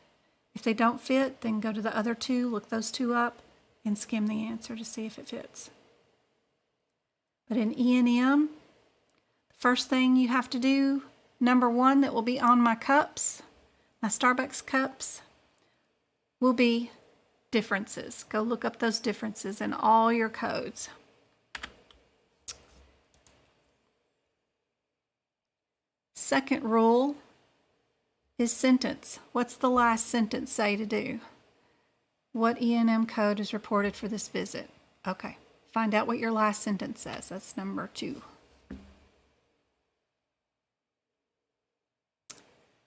If they don't fit, then go to the other two, look those two up, and skim the answer to see if it fits. But in E&M, the first thing you have to do, number one that will be on my cups, my Starbucks cups, will be differences. Go look up those differences in all your codes. Second rule is sentence. What's the last sentence say to do? What E&M code is reported for this visit? Okay, find out what your last sentence says. That's number 2.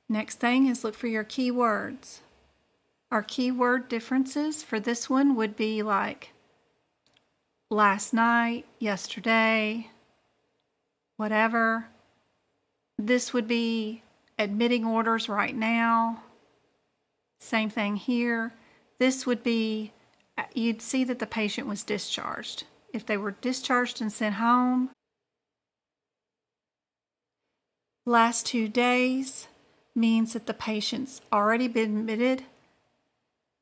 Next thing is look for your keywords. Our keyword differences for this one would be like last night, yesterday, whatever. This would be admitting orders right now. Same thing here. This would be, you'd see that the patient was discharged. If they were discharged and sent home, last 2 days means that the patient's already been admitted.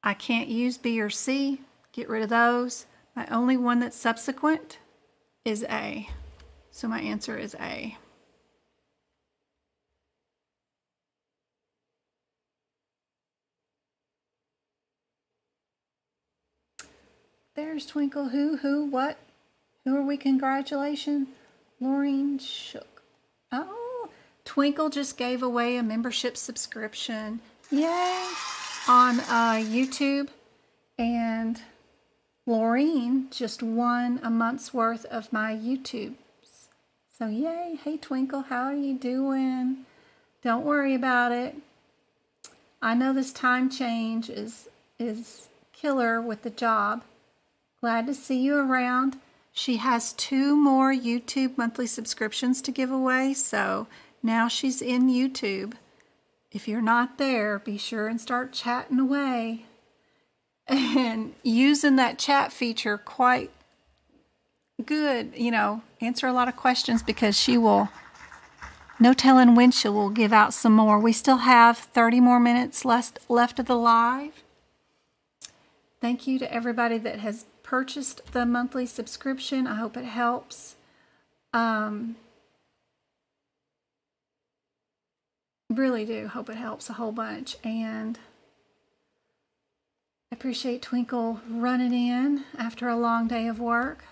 I can't use B or C. Get rid of those. My only one that's subsequent is A. So my answer is A. There's Twinkle. Who, what? Who are we congratulating? Laureen Shook. Oh, Twinkle just gave away a membership subscription. Yay! On YouTube. And Laureen just won a month's worth of my YouTubes. So yay. Hey Twinkle, how are you doing? Don't worry about it. I know this time change is killer with the job. Glad to see you around. She has 2 more YouTube monthly subscriptions to give away, so now she's in YouTube. If you're not there, be sure and start chatting away. And using that chat feature quite good, answer a lot of questions because she will, no telling when she will give out some more. We still have 30 more minutes left of the live. Thank you to everybody that has purchased the monthly subscription. I hope it helps. Really do hope it helps a whole bunch. And I appreciate Twinkle running in after a long day of work,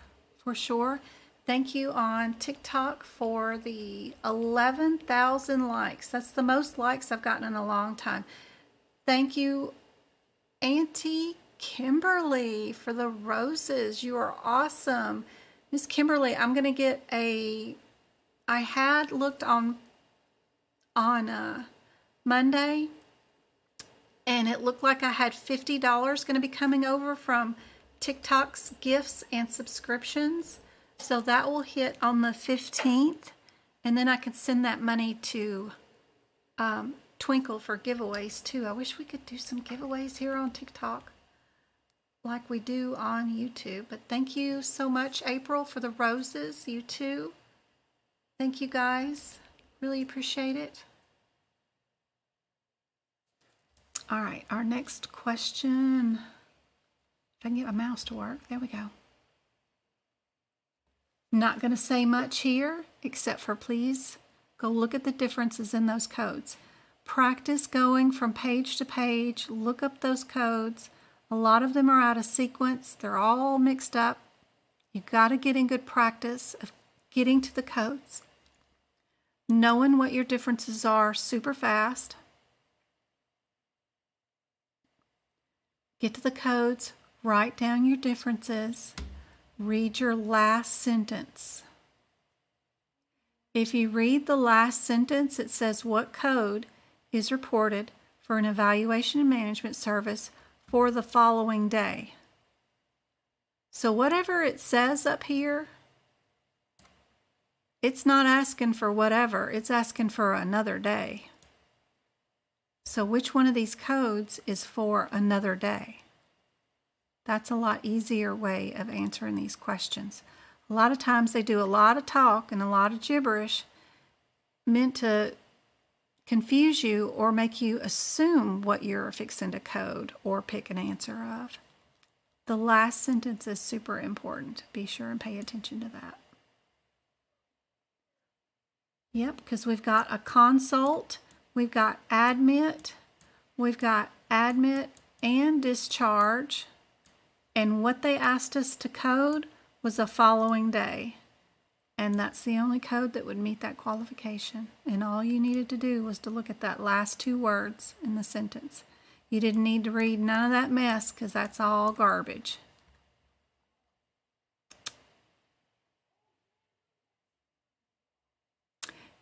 for sure. Thank you on TikTok for the 11,000 likes. That's the most likes I've gotten in a long time. Thank you, Auntie Kimberly, for the roses. You are awesome. Miss Kimberly, I'm going to get I had looked on Monday, and it looked like I had $50 going to be coming over from TikTok's gifts and subscriptions. So that will hit on the 15th, and then I can send that money to Twinkle for giveaways too. I wish we could do some giveaways here on TikTok like we do on YouTube. But thank you so much, April, for the roses. You too. Thank you, guys. Really appreciate it. All right, our next question. If I can get my mouse to work. There we go. Not going to say much here, except for please go look at the differences in those codes. Practice going from page to page. Look up those codes. A lot of them are out of sequence. They're all mixed up. You've got to get in good practice of getting to the codes. Knowing what your differences are super fast. Get to the codes. Write down your differences. Read your last sentence. If you read the last sentence, it says what code is reported for an evaluation and management service for the following day. So whatever it says up here, it's not asking for whatever, it's asking for another day. So which one of these codes is for another day? That's a lot easier way of answering these questions. A lot of times they do a lot of talk and a lot of gibberish meant to confuse you or make you assume what you're fixing to code or pick an answer of. The last sentence is super important. Be sure and pay attention to that. Yep, because we've got a consult, we've got admit and discharge, and what they asked us to code was the following day. And that's the only code that would meet that qualification. And all you needed to do was to look at that last 2 words in the sentence. You didn't need to read none of that mess because that's all garbage.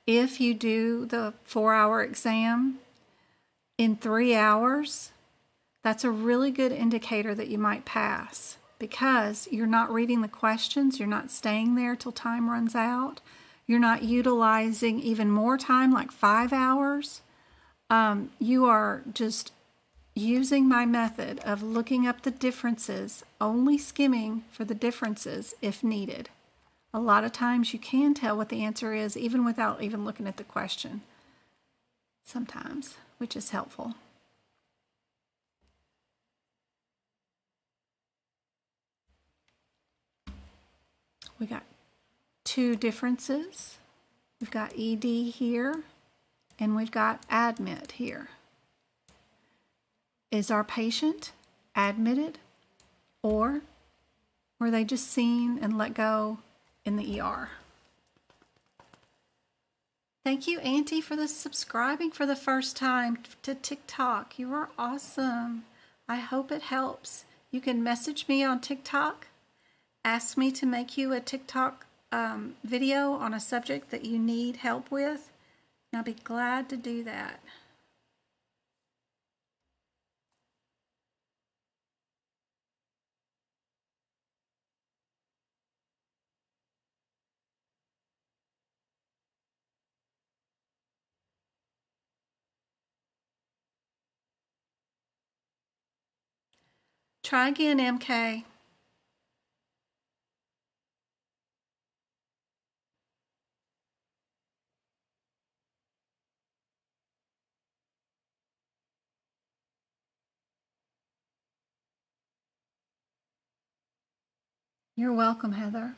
If you do the 4-hour exam in 3 hours, that's a really good indicator that you might pass, because you're not reading the questions, you're not staying there till time runs out, you're not utilizing even more time, like 5 hours. You are just using my method of looking up the differences, only skimming for the differences if needed. A lot of times you can tell what the answer is even without even looking at the question sometimes, which is helpful. We got 2 differences. We've got ED here and we've got admit here. Is our patient admitted, or were they just seen and let go in the ER? Thank you, Auntie, for the subscribing for the first time to TikTok. You are awesome. I hope it helps. You can message me on TikTok. Ask me to make you a TikTok video on a subject that you need help with, and I'll be glad to do that. Try again, MK. You're welcome, Heather.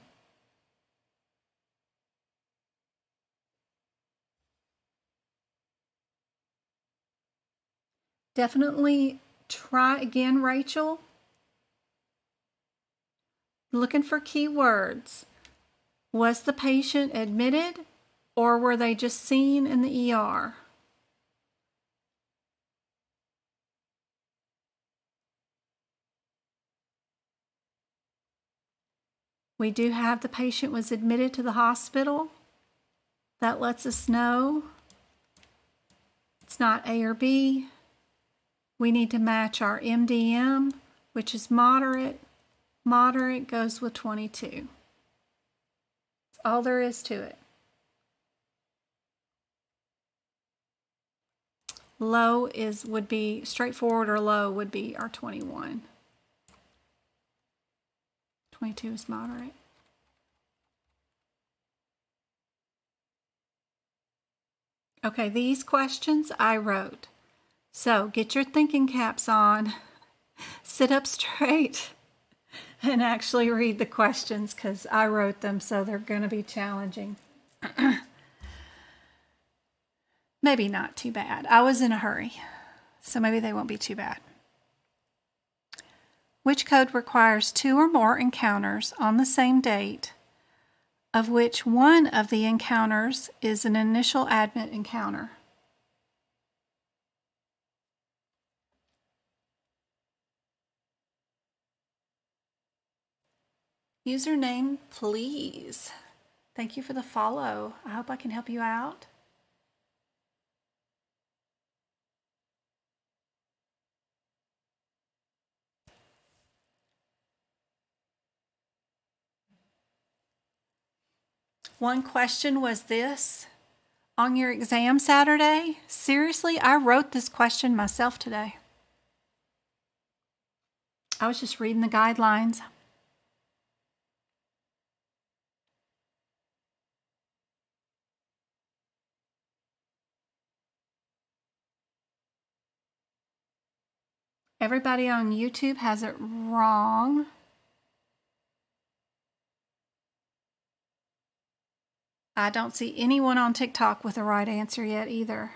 Definitely try again, Rachel. Looking for keywords. Was the patient admitted, or were they just seen in the ER? We do have the patient was admitted to the hospital. That lets us know it's not A or B. We need to match our MDM, which is moderate. Moderate goes with 22. That's all there is to it. Low would be straightforward, or low would be our 21. 22 is moderate. Okay, these questions I wrote. So get your thinking caps on, sit up straight, and actually read the questions, because I wrote them, so they're going to be challenging. Maybe not too bad. I was in a hurry, so maybe they won't be too bad. Which code requires 2 or more encounters on the same date, of which one of the encounters is an initial admit encounter? Username, please. Thank you for the follow. I hope I can help you out. One question was this: on your exam Saturday? Seriously, I wrote this question myself today. I was just reading the guidelines. Everybody on YouTube has it wrong. I don't see anyone on TikTok with the right answer yet either.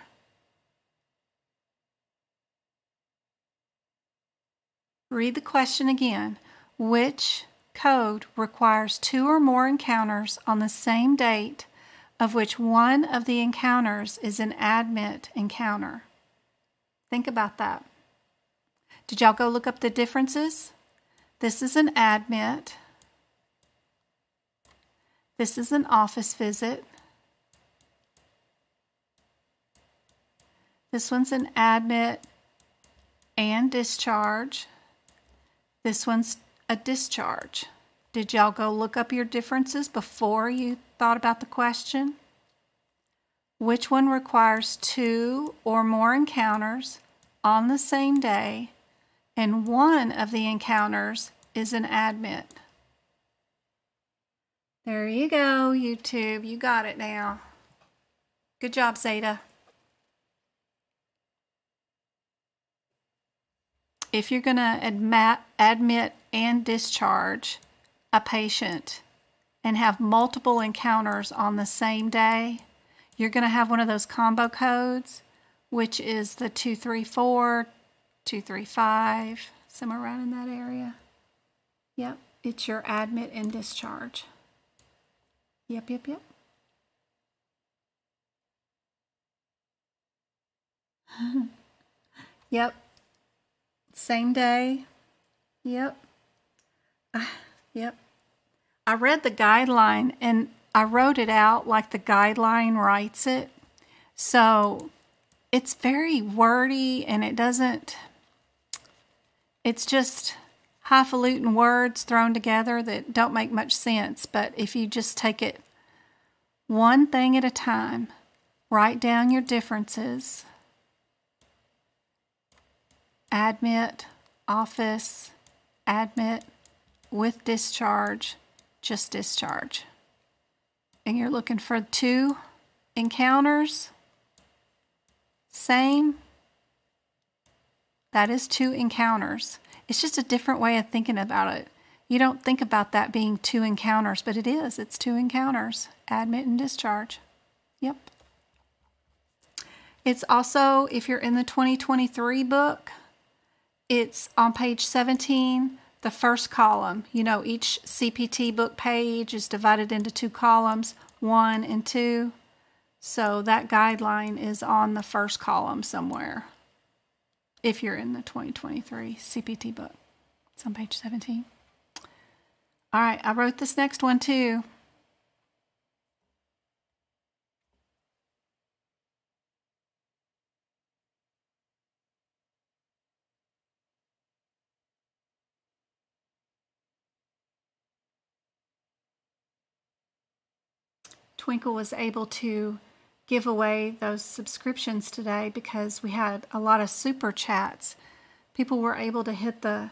Read the question again. Which code requires 2 or more encounters on the same date, of which one of the encounters is an admit encounter? Think about that. Did y'all go look up the differences? This is an admit. This is an office visit. This one's an admit and discharge. This one's a discharge. Did y'all go look up your differences before you thought about the question? Which one requires 2 or more encounters on the same day, and one of the encounters is an admit? There you go, YouTube. You got it now. Good job, Zeta. If you're going to admit and discharge a patient and have multiple encounters on the same day, you're going to have one of those combo codes, which is the 234, 235, somewhere around in that area. Yep, it's your admit and discharge. Yep. Yep. Same day. Yep. Yep. I read the guideline and I wrote it out like the guideline writes it. So it's very wordy and it's just highfalutin words thrown together that don't make much sense. But if you just take it one thing at a time, write down your differences. Admit, office, admit, with discharge, just discharge. And you're looking for 2 encounters. Same. That is 2 encounters. It's just a different way of thinking about it. You don't think about that being 2 encounters, but it is. It's 2 encounters. Admit and discharge. Yep. It's also, if you're in the 2023 book, it's on page 17, the first column. You know, each CPT book page is divided into 2 columns, 1 and 2. So that guideline is on the first column somewhere, if you're in the 2023 CPT book. It's on page 17. All right, I wrote this next one too. Twinkle was able to give away those subscriptions today because we had a lot of super chats. People were able to hit the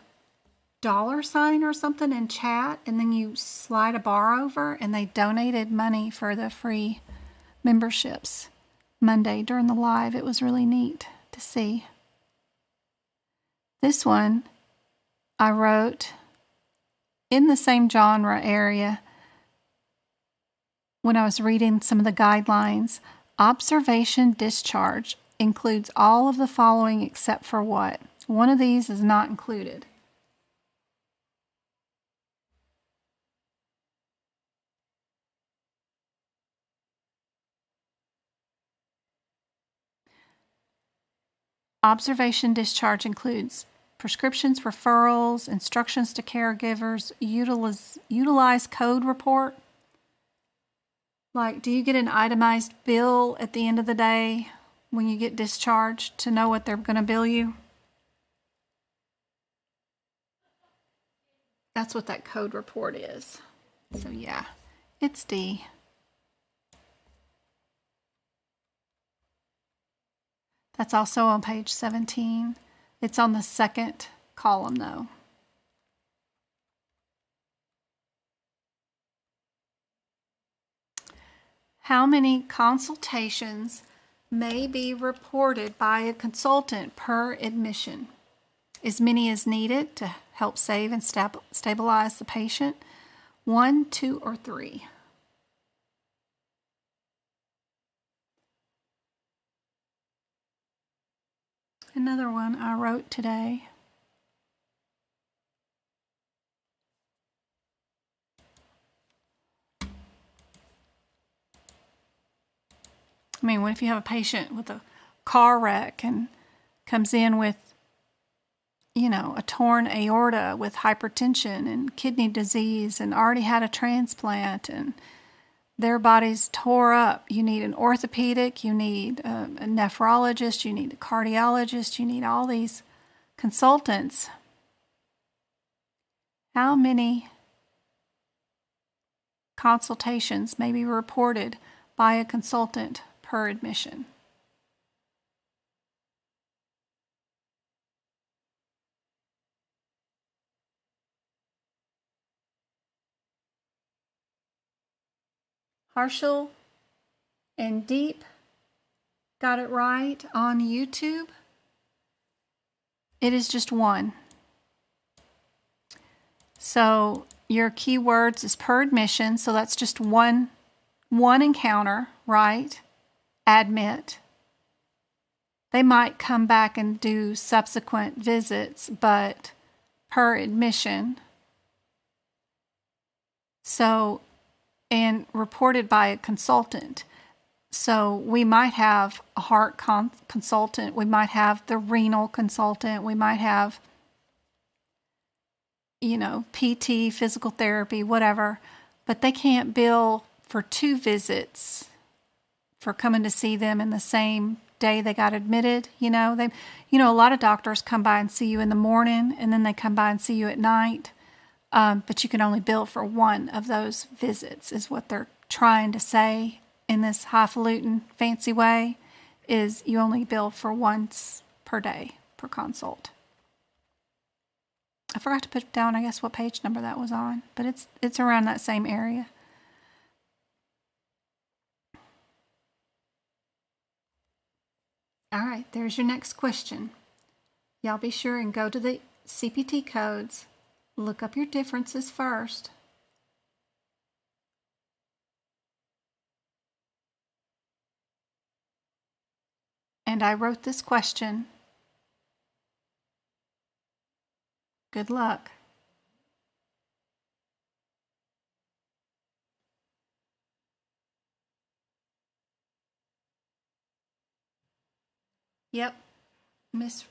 $sign or something in chat, and then you slide a bar over, and they donated money for the free memberships Monday during the live. It was really neat to see. This one I wrote in the same genre area when I was reading some of the guidelines. Observation discharge includes all of the following except for what? One of these is not included. Observation discharge includes prescriptions, referrals, instructions to caregivers, utilize code report. Like, do you get an itemized bill at the end of the day when you get discharged to know what they're going to bill you? That's what that code report is. So yeah, it's D. That's also on page 17. It's on the second column though. How many consultations may be reported by a consultant per admission? as many as needed to help save and stabilize the patient. 1, 2, or 3. Another one I wrote today. I mean, what if you have a patient with a car wreck and comes in with, a torn aorta with hypertension and kidney disease and already had a transplant and their body's tore up. You need an orthopedic, you need a nephrologist, you need a cardiologist, you need all these consultants. How many consultations may be reported by a consultant per admission? Harshal and Deep got it right on YouTube. It is just 1. So your keywords is per admission, so that's just one encounter, right? Admit. They might come back and do subsequent visits, but per admission. So, and reported by a consultant. So we might have a heart consultant, we might have the renal consultant, we might have, PT, physical therapy, whatever, but they can't bill for 2 visits for coming to see them in the same day they got admitted. A lot of doctors come by and see you in the morning and then they come by and see you at night. But you can only bill for 1 of those visits, is what they're trying to say in this highfalutin fancy way, is you only bill for once per day per consult. I forgot to put down, I guess, what page number that was on, but it's around that same area. All right, there's your next question. Y'all be sure and go to the CPT codes. Look up your differences first. And I wrote this question. Good luck. Yep. Miss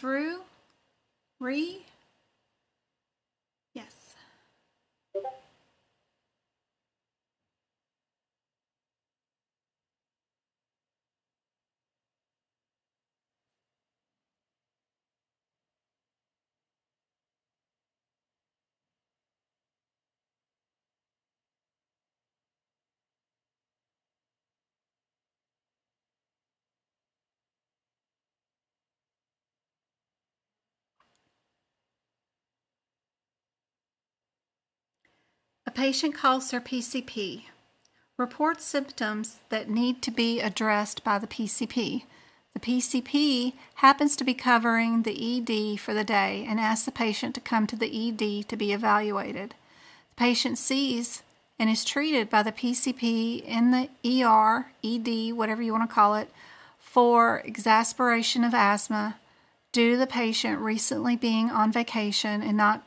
Rue? Yes. A patient calls their PCP, reports symptoms that need to be addressed by the PCP. The PCP happens to be covering the ED for the day and asks the patient to come to the ED to be evaluated. The patient sees and is treated by the PCP in the ER, ED, whatever you want to call it, for exacerbation of asthma due to the patient recently being on vacation and not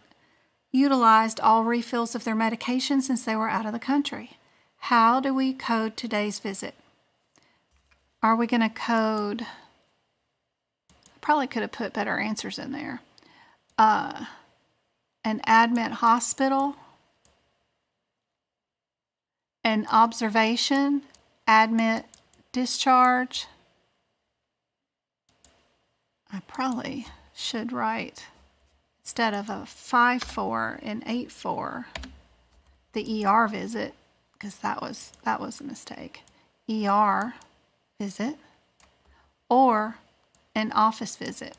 utilized all refills of their medication since they were out of the country. How do we code today's visit? Are we going to code? I probably could have put better answers in there. An admit hospital, an observation, admit discharge. I probably should write, instead of a 5-4 and 8-4, the ER visit, because that was a mistake. ER visit or an office visit.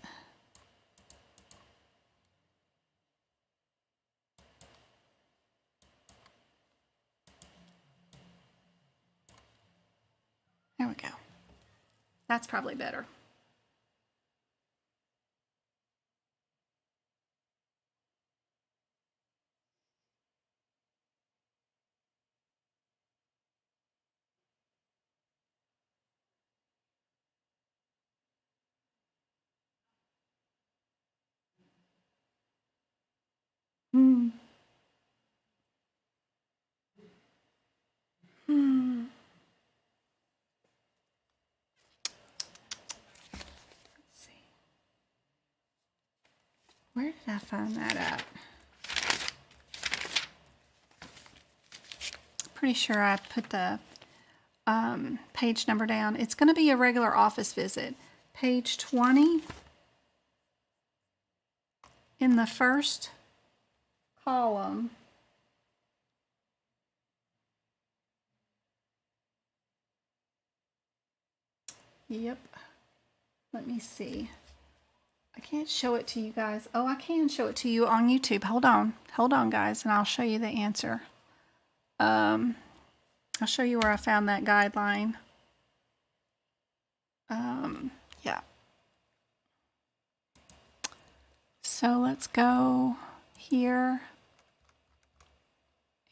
There we go. That's probably better. See. Where did I find that at? Pretty sure I put the page number down. It's going to be a regular office visit. Page 20. In the first column, yep, let me see. I can't show it to you guys. Oh, I can show it to you on YouTube. Hold on guys, and I'll show you the answer. I'll show you where I found that guideline. Yeah. So let's go here,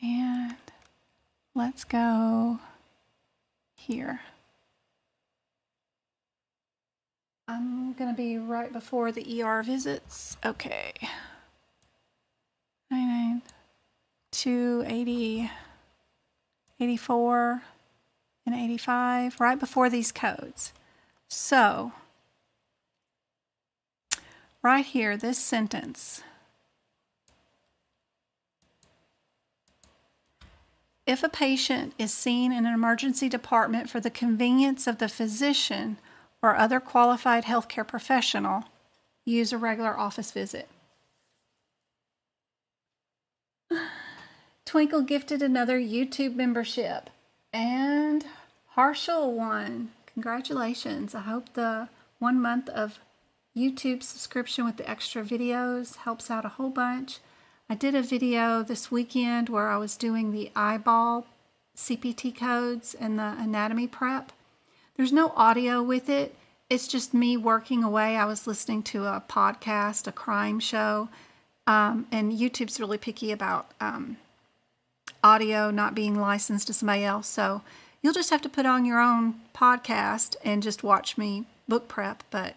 and let's go here. I'm going to be right before the ER visits. Okay. 99, 280, 84, and 85, right before these codes. So, right here, this sentence. If a patient is seen in an emergency department for the convenience of the physician or other qualified healthcare professional, use a regular office visit. Twinkle gifted another YouTube membership, and Harshal won. Congratulations. I hope the 1 month of YouTube subscription with the extra videos helps out a whole bunch. I did a video this weekend where I was doing the eyeball CPT codes and the anatomy prep. There's no audio with it. It's just me working away. I was listening to a podcast, a crime show, and YouTube's really picky about audio not being licensed to somebody else. So you'll just have to put on your own podcast and just watch me book prep. But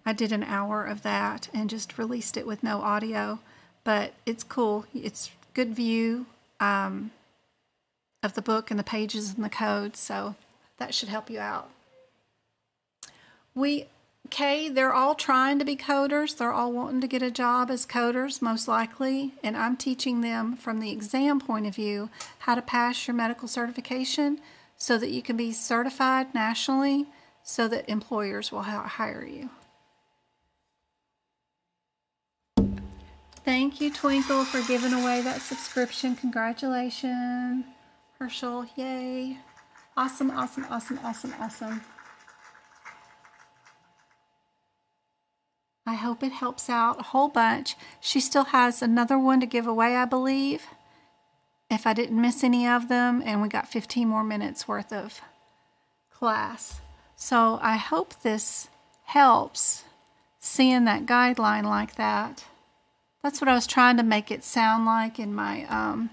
I did an hour of that and just released it with no audio. But it's cool. It's good view of the book and the pages and the codes. So that should help you out. They're all trying to be coders. They're all wanting to get a job as coders, most likely. And I'm teaching them from the exam point of view how to pass your medical certification so that you can be certified nationally so that employers will hire you. Thank you, Twinkle, for giving away that subscription. Congratulations. Herschel, yay. Awesome, awesome, awesome, awesome, awesome. I hope it helps out a whole bunch. She still has another one to give away, I believe, if I didn't miss any of them, and we got 15 more minutes worth of class. So I hope this helps, seeing that guideline like that. That's what I was trying to make it sound like in my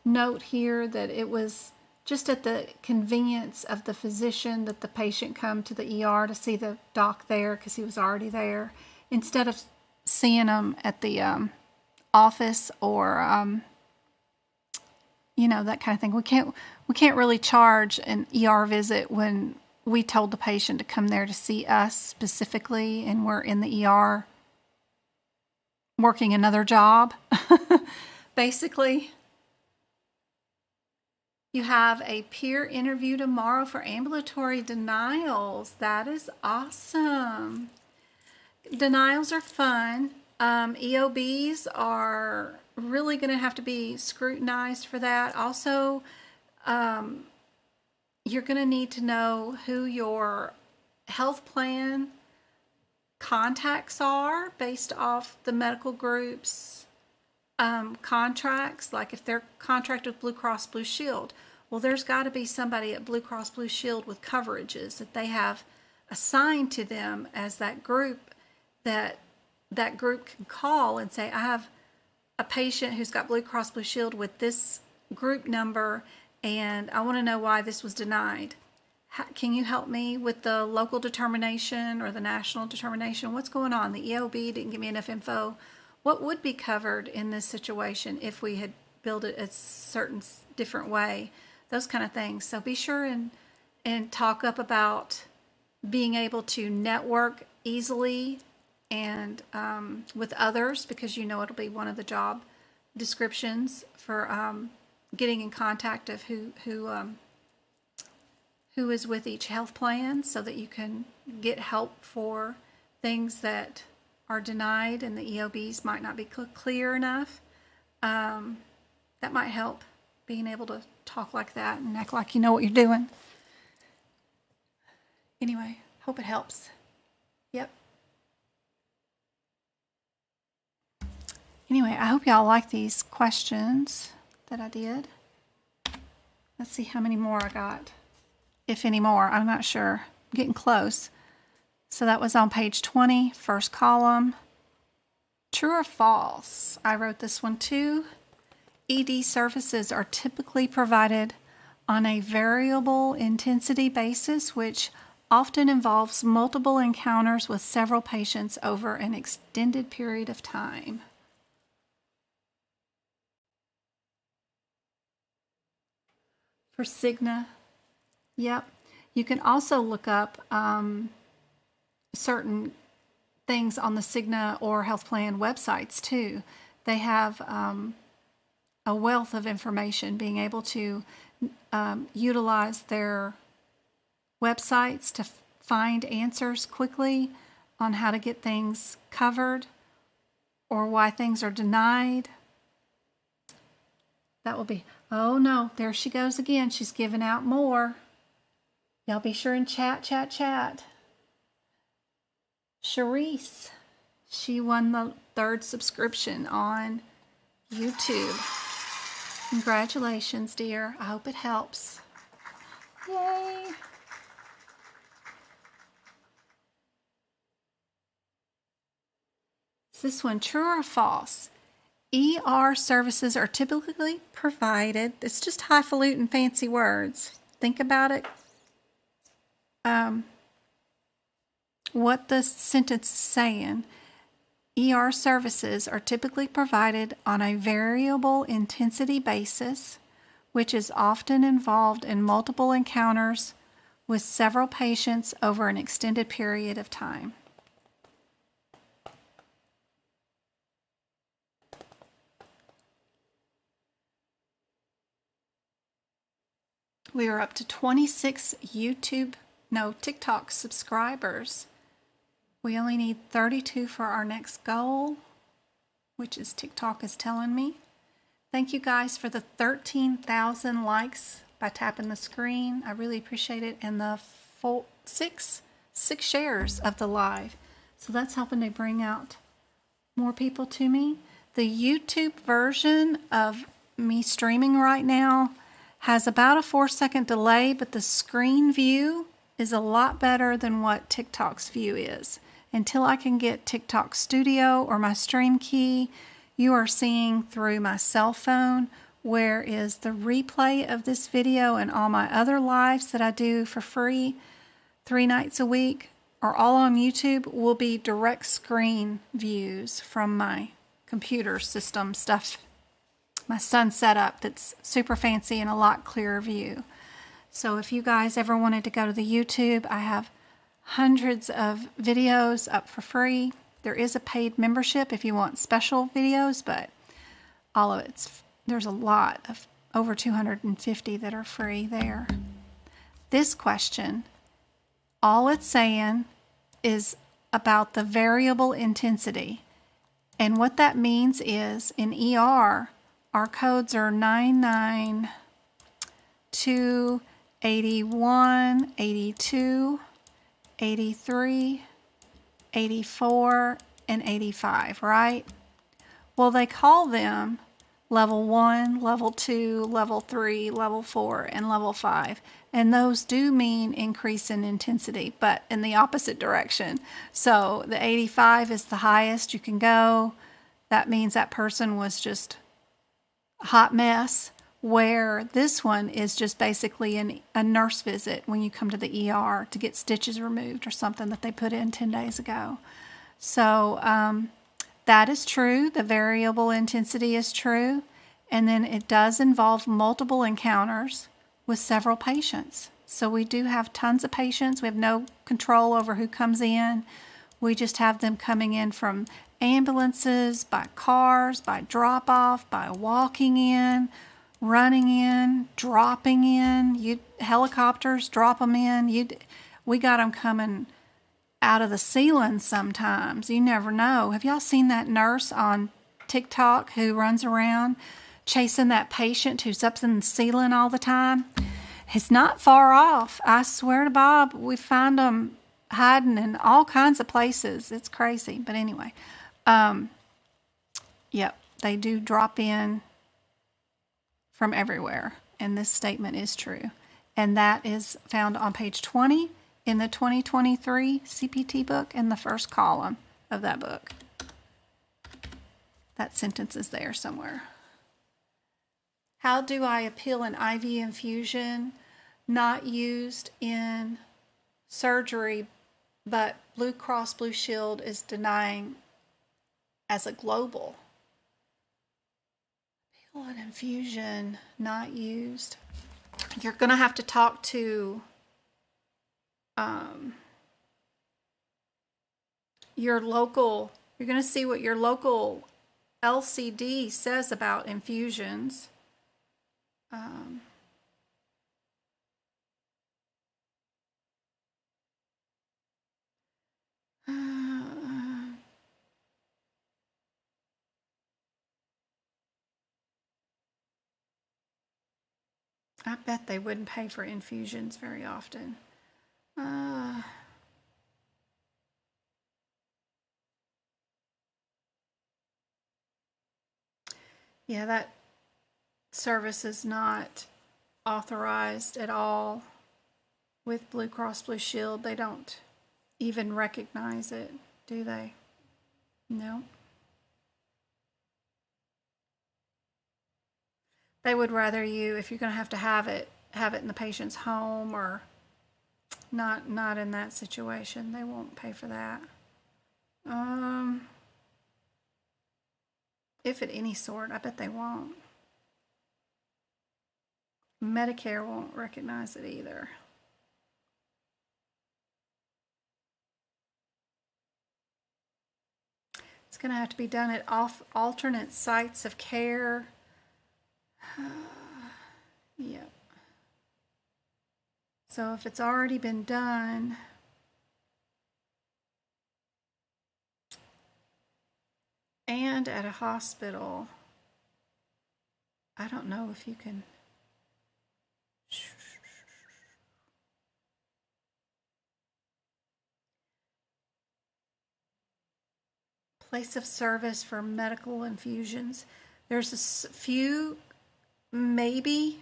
note here, that it was just at the convenience of the physician that the patient come to the ER to see the doc there because he was already there, instead of seeing them at the office or that kind of thing. We can't really charge an ER visit when we told the patient to come there to see us specifically, and we're in the ER working another job. Basically, you have a peer interview tomorrow for ambulatory denials. That is awesome. Denials are fun. EOBs are really going to have to be scrutinized for that. Also, you're going to need to know who your health plan contacts are based off the medical group's contracts. Like if they're contracted with Blue Cross Blue Shield, well, there's got to be somebody at Blue Cross Blue Shield with coverages that they have assigned to them as that group, that group can call and say, I have a patient who's got Blue Cross Blue Shield with this group number, and I want to know why this was denied. Can you help me with the local determination or the national determination? What's going on? The EOB didn't give me enough info. What would be covered in this situation if we had billed it a certain different way? those kind of things. So be sure and talk up about being able to network easily and with others, because you know it'll be one of the job descriptions for getting in contact of who is with each health plan, so that you can get help for things that are denied and the EOBs might not be clear enough. That might help, being able to talk like that and act like you know what you're doing. Anyway, hope it helps. Yep. Anyway, I hope y'all like these questions that I did. Let's see how many more I got. If any more, I'm not sure. I'm getting close. So that was on page 20, first column. True or false? I wrote this one too. ED services are typically provided on a variable intensity basis, which often involves multiple encounters with several patients over an extended period of time. For Cigna, yep. You can also look up certain things on the Cigna or health plan websites too. They have a wealth of information, being able to utilize their websites to find answers quickly on how to get things covered or why things are denied. That will be, oh no, there she goes again. She's giving out more. Y'all be sure and chat. Charisse, she won the 3rd subscription on YouTube. Congratulations, dear. I hope it helps. Yay. Is this one true or false? ER services are typically provided. It's just highfalutin fancy words. Think about it. What the sentence is saying. ER services are typically provided on a variable intensity basis, which is often involved in multiple encounters with several patients over an extended period of time. We are up to 26 TikTok subscribers. We only need 32 for our next goal, which is TikTok is telling me. Thank you guys for the 13,000 likes by tapping the screen. I really appreciate it. And the six shares of the live. So that's helping to bring out more people to me. The YouTube version of me streaming right now has about a 4-second delay, but the screen view is a lot better than what TikTok's view is. Until I can get TikTok Studio or my stream key, you are seeing through my cell phone, whereas the replay of this video and all my other lives that I do for free 3 nights a week are all on YouTube, will be direct screen views from my computer system stuff. My son set up that's super fancy and a lot clearer view. So if you guys ever wanted to go to the YouTube, I have hundreds of videos up for free. There is a paid membership if you want special videos, but all of there's a lot of over 250 that are free there. This question, all it's saying is about the variable intensity. And what that means is in ER, our codes are 992, 81, 82, 83, 84, and 85, right? Well, they call them level 1, level 2, level 3, level 4, and level 5. And those do mean increase in intensity, but in the opposite direction. So the 85 is the highest you can go. That means that person was just a hot mess. Where this one is just basically a nurse visit when you come to the ER to get stitches removed or something that they put in 10 days ago. So that is true. The variable intensity is true. And then it does involve multiple encounters with several patients. So we do have tons of patients. We have no control over who comes in. We just have them coming in from ambulances, by cars, by drop-off, by walking in, running in, dropping in. Helicopters drop them in. We got them coming out of the ceiling sometimes. You never know. Have y'all seen that nurse on TikTok who runs around chasing that patient who's up in the ceiling all the time? It's not far off. I swear to Bob, we find them hiding in all kinds of places. It's crazy. But anyway, yep, they do drop in from everywhere. And this statement is true. And that is found on page 20 in the 2023 CPT book in the first column of that book. That sentence is there somewhere. How do I appeal an IV infusion not used in surgery, but Blue Cross Blue Shield is denying as a global? Appeal an infusion not used. You're going to have to talk to your local, you're going to see what your local LCD says about infusions. I bet they wouldn't pay for infusions very often. Yeah, that service is not authorized at all with Blue Cross Blue Shield. They don't even recognize it, do they? No. They would rather you, if you're going to have it in the patient's home or not in that situation. They won't pay for that. If at any sort, I bet they won't. Medicare won't recognize it either. It's going to have to be done at alternate sites of care. Yep. So if it's already been done, and at a hospital, I don't know if you can. Place of service for medical infusions. There's a few, maybe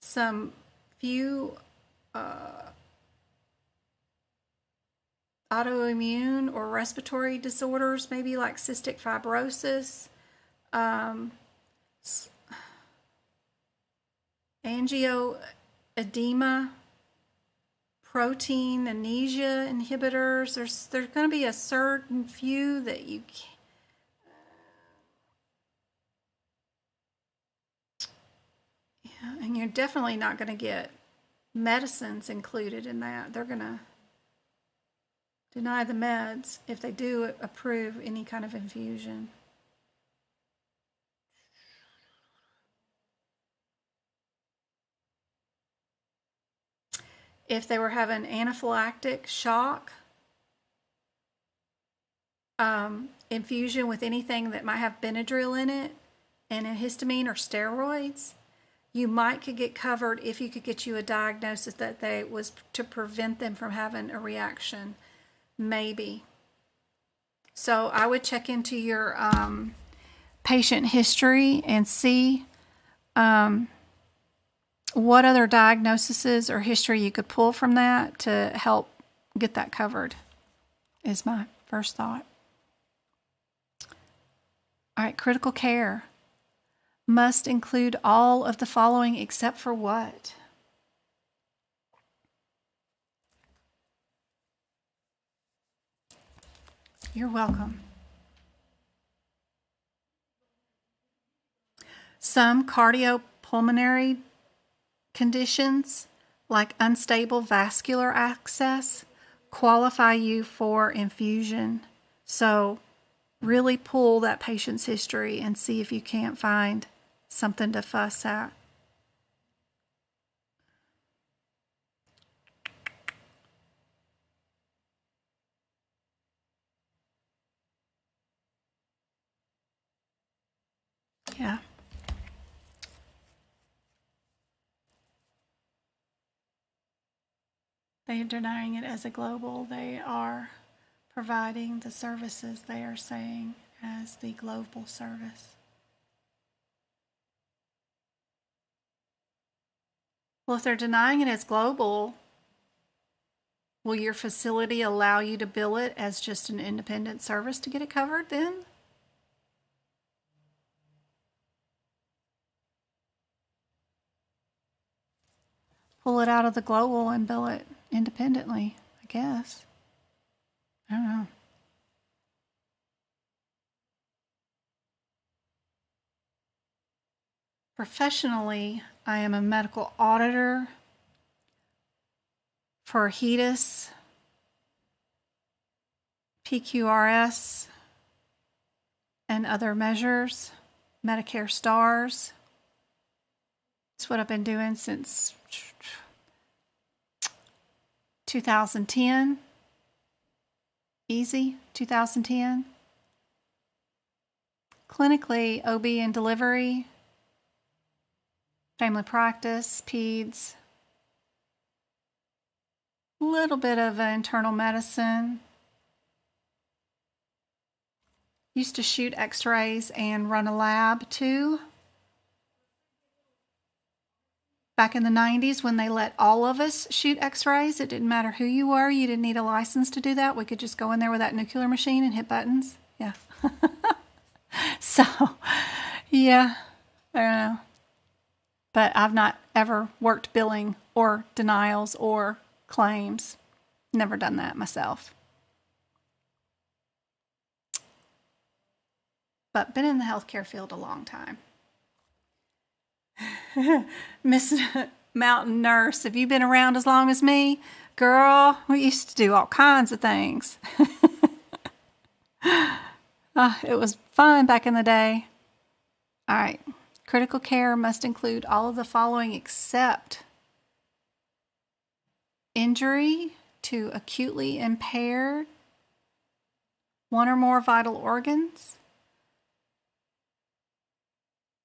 some few autoimmune or respiratory disorders, maybe like cystic fibrosis, angioedema, protein anesia inhibitors. There's going to be a certain few that you can't. And you're definitely not going to get medicines included in that. They're going to deny the meds if they do approve any kind of infusion. If they were having anaphylactic shock, infusion with anything that might have Benadryl in it, and antihistamine or steroids, you could get covered if you could get you a diagnosis that they was to prevent them from having a reaction, maybe. So I would check into your patient history and see what other diagnoses or history you could pull from that to help get that covered, is my first thought. All right, critical care must include all of the following except for what? You're welcome. Some cardiopulmonary conditions like unstable vascular access qualify you for infusion. So really pull that patient's history and see if you can't find something to fuss at. Yeah. They are denying it as a global. They are providing the services they are saying as the global service. Well, if they're denying it as global, will your facility allow you to bill it as just an independent service to get it covered then? Pull it out of the global and bill it independently, I guess. I don't know. Professionally, I am a medical auditor for HEDIS, PQRS, and other measures, Medicare stars. It's what I've been doing since 2010. Easy, 2010. Clinically, OB and delivery, family practice, peds, a little bit of internal medicine. Used to shoot x-rays and run a lab too. Back in the 90s when they let all of us shoot x-rays, it didn't matter who you were, you didn't need a license to do that. We could just go in there with that nuclear machine and hit buttons. Yeah. So, yeah, I don't know. But I've not ever worked billing or denials or claims. Never done that myself. But been in the healthcare field a long time. Miss Mountain Nurse, have you been around as long as me? Girl, we used to do all kinds of things. It was fun back in the day. All right. Critical care must include all of the following except injury to acutely impaired one or more vital organs,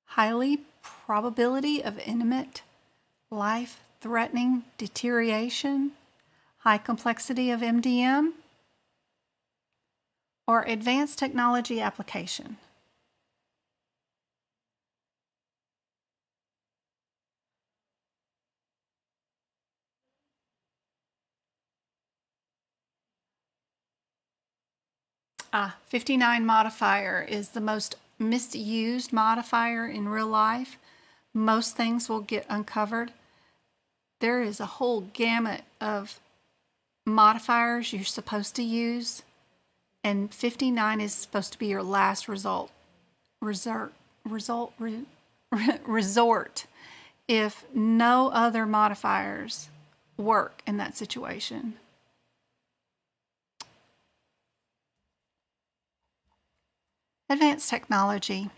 highly probability of imminent life-threatening deterioration, high complexity of MDM, or advanced technology application. 59 modifier is the most misused modifier in real life. Most things will get uncovered. There is a whole gamut of modifiers you're supposed to use, and 59 is supposed to be your last resort if no other modifiers work in that situation. Advanced technology.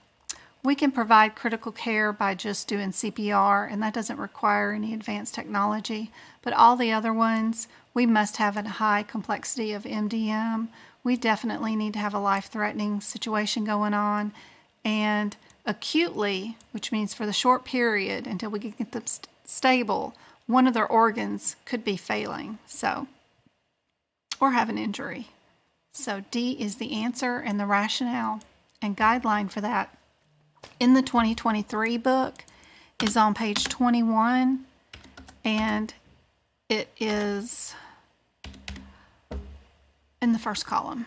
We can provide critical care by just doing CPR, and that doesn't require any advanced technology. But all the other ones, we must have a high complexity of MDM. We definitely need to have a life-threatening situation going on. And acutely, which means for the short period until we can get them stable, one of their organs could be failing, or have an injury. So D is the answer, and the rationale and guideline for that in the 2023 book is on page 21, and it is in the first column.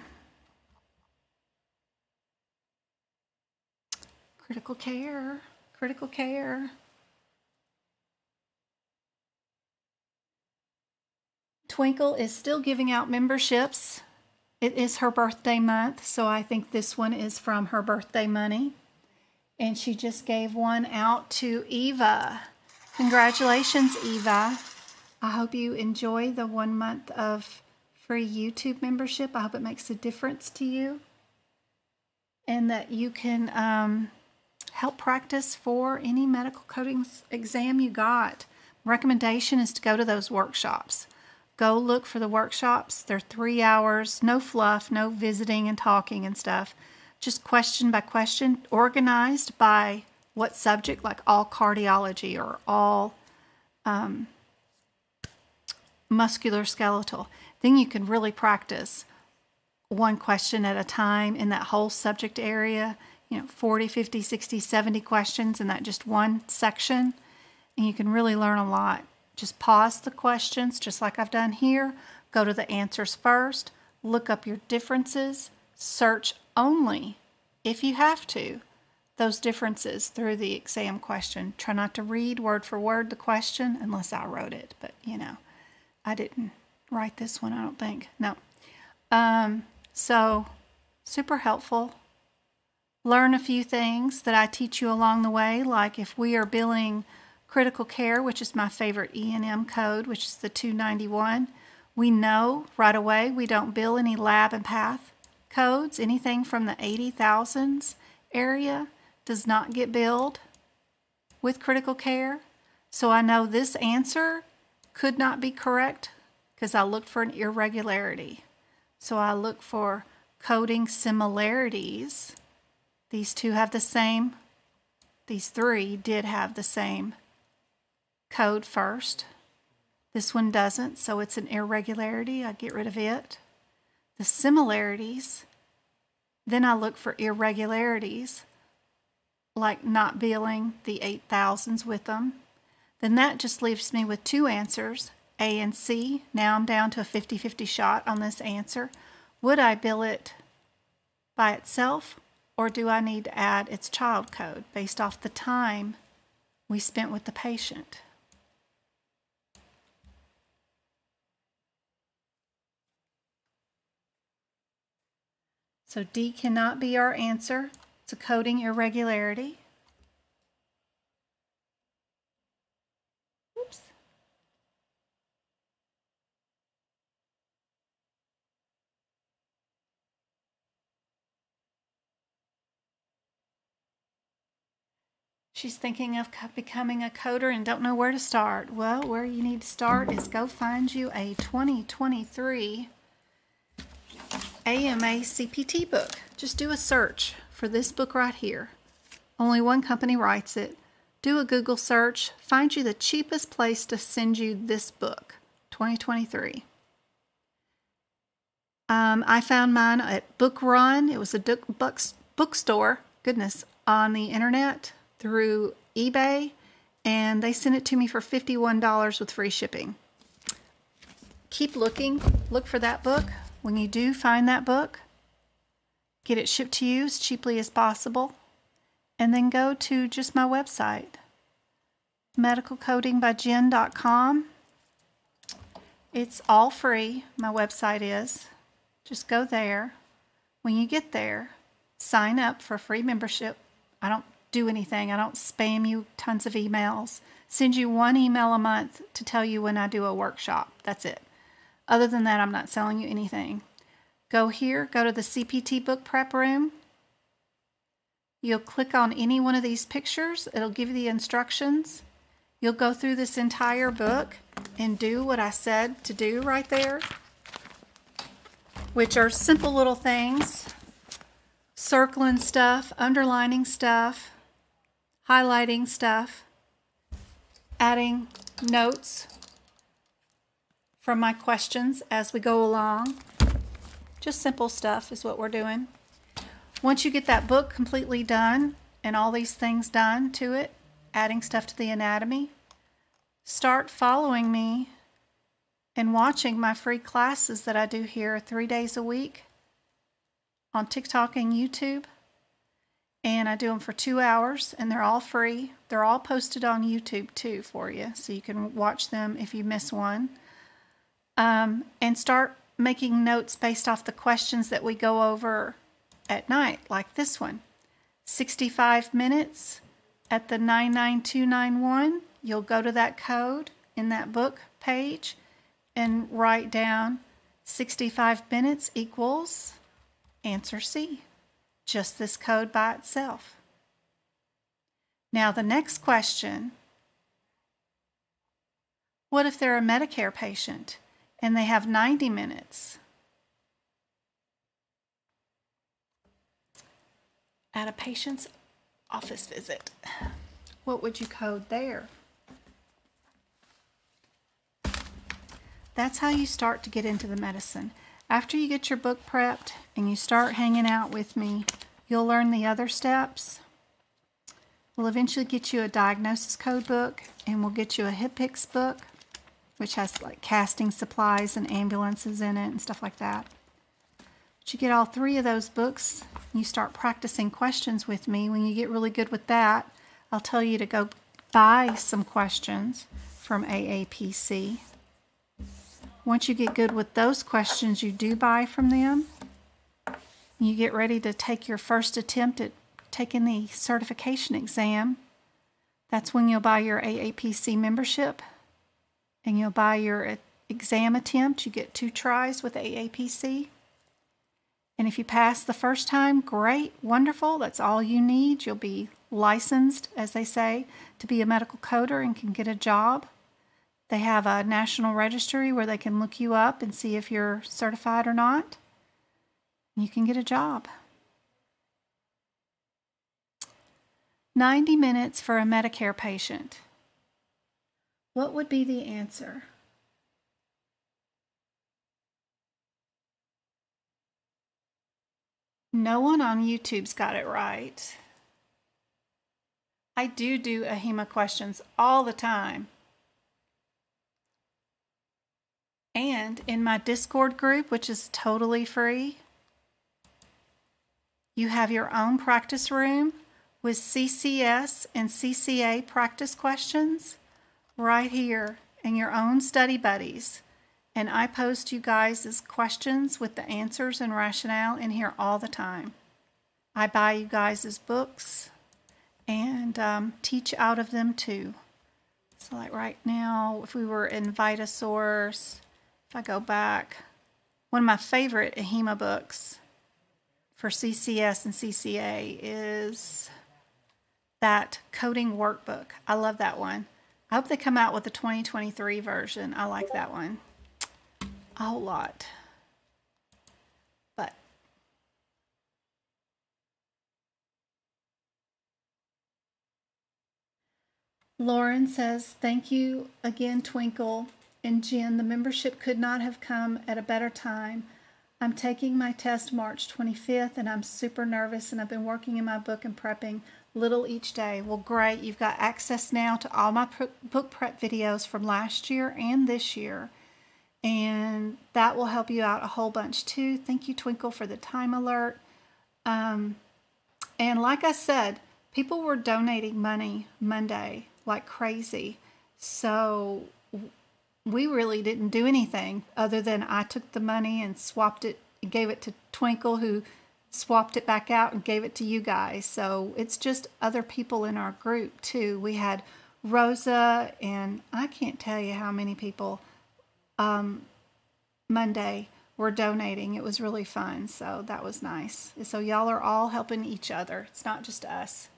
Critical care, critical care. Twinkle is still giving out memberships. It is her birthday month, so I think this one is from her birthday money. And she just gave one out to Eva. Congratulations, Eva. I hope you enjoy the 1 month of free YouTube membership. I hope it makes a difference to you and that you can help practice for any medical coding exam you got. Recommendation is to go to those workshops. Go look for the workshops. They're 3 hours, no fluff, no visiting and talking and stuff. Just question by question, organized by what subject, like all cardiology or all musculoskeletal. Then you can really practice one question at a time in that whole subject area, 40, 50, 60, 70 questions in that just one section. And you can really learn a lot. Just pause the questions, just like I've done here. Go to the answers first. Look up your differences. Search only, if you have to, those differences through the exam question. Try not to read word for word the question unless I wrote it. But, I didn't write this one, I don't think. No. So, super helpful. Learn a few things that I teach you along the way, like if we are billing critical care, which is my favorite E&M code, which is the 291, we know right away we don't bill any lab and path codes. Anything from the 80,000s area does not get billed with critical care. So I know this answer could not be correct because I looked for an irregularity. So I look for coding similarities. These two have the same, these three did have the same code first. This one doesn't, so it's an irregularity. I get rid of it. The similarities, then I look for irregularities, like not billing the 8,000s with them. Then that just leaves me with two answers, A and C. Now I'm down to a 50-50 shot on this answer. Would I bill it by itself, or do I need to add its child code based off the time we spent with the patient? So D cannot be our answer. It's a coding irregularity. Oops. She's thinking of becoming a coder and don't know where to start. Well, where you need to start is go find you a 2023 AMA CPT book. Just do a search for this book right here. Only one company writes it. Do a Google search. Find you the cheapest place to send you this book, 2023. I found mine at Book Run. It was a bookstore, goodness, on the internet through eBay, and they sent it to me for $51 with free shipping. Keep looking. Look for that book. When you do find that book, get it shipped to you as cheaply as possible, and then go to just my website, medicalcodingbyjen.com. It's all free. My website is. Just go there. When you get there, sign up for a free membership. I don't do anything. I don't spam you tons of emails. Send you one email a month to tell you when I do a workshop. That's it. Other than that, I'm not selling you anything. Go here, go to the CPT Book Prep room. You'll click on any one of these pictures. It'll give you the instructions. You'll go through this entire book and do what I said to do right there, which are simple little things. Circling stuff, underlining stuff, highlighting stuff, adding notes from my questions as we go along. Just simple stuff is what we're doing. Once you get that book completely done and all these things done to it, adding stuff to the anatomy, start following me and watching my free classes that I do here 3 days a week on TikTok and YouTube. And I do them for 2 hours, and they're all free. They're all posted on YouTube too for you, so you can watch them if you miss one. And start making notes based off the questions that we go over at night, like this one. 65 minutes at the 99291. you'll go to that code in that book page and write down 65 minutes equals answer C. Just this code by itself. Now the next question, what if they're a Medicare patient and they have 90 minutes? At a patient's office visit, what would you code there? That's how you start to get into the medicine. After you get your book prepped and you start hanging out with me, you'll learn the other steps. We'll eventually get you a diagnosis code book, and we'll get you a HCPCS book, which has like casting supplies and ambulances in it and stuff like that. But you get all three of those books, and you start practicing questions with me. When you get really good with that, I'll tell you to go buy some questions from AAPC. Once you get good with those questions you do buy from them, you get ready to take your first attempt at taking the certification exam. That's when you'll buy your AAPC membership and you'll buy your exam attempt. You get 2 tries with AAPC. And if you pass the first time, great, wonderful, that's all you need. You'll be licensed, as they say, to be a medical coder and can get a job. They have a national registry where they can look you up and see if you're certified or not. You can get a job. 90 minutes for a Medicare patient. What would be the answer? No one on YouTube's got it right. I do AHEMA questions all the time. And in my Discord group, which is totally free, you have your own practice room with CCS and CCA practice questions right here and your own study buddies. And I post you guys' questions with the answers and rationale in here all the time. I buy you guys' books and teach out of them too. So like right now, if we were in Vitasource, if I go back, one of my favorite AHEMA books for CCS and CCA is that coding workbook. I love that one. I hope they come out with the 2023 version. I like that one a whole lot. But Lauren says, thank you again, Twinkle and Jen. The membership could not have come at a better time. I'm taking my test March 25th, and I'm super nervous, and I've been working in my book and prepping little each day. Well, great. You've got access now to all my book prep videos from last year and this year, and that will help you out a whole bunch too. Thank you, Twinkle, for the time alert. And like I said, people were donating money Monday like crazy, so we really didn't do anything other than I took the money and swapped it, gave it to Twinkle, who swapped it back out and gave it to you guys. So it's just other people in our group too. We had Rosa, and I can't tell you how many people Monday were donating. It was really fun. So that was nice. So y'all are all helping each other. It's not just us.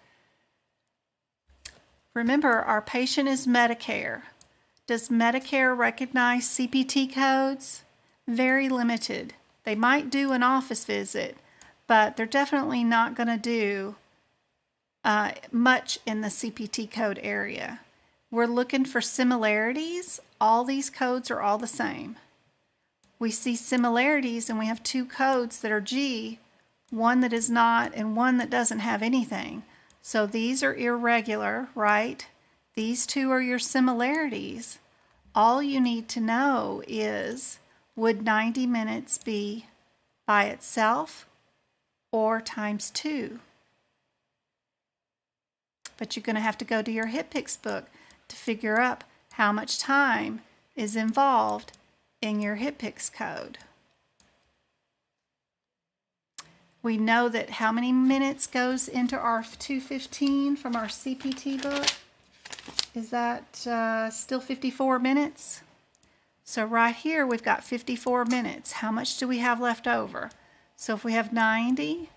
Remember, our patient is Medicare. Does Medicare recognize CPT codes? Very limited. They might do an office visit, but they're definitely not going to do much in the CPT code area. We're looking for similarities. All these codes are all the same. We see similarities, and we have 2 codes that are G, one that is not, and one that doesn't have anything. So these are irregular, right? These 2 are your similarities. All you need to know is, would 90 minutes be by itself or times 2? But you're going to have to go to your HCPCS book to figure out how much time is involved in your HCPCS code. We know that how many minutes goes into our 215 from our CPT book Is that still 54 minutes? So right here we've got 54 minutes. How much do we have left over? So if we have 90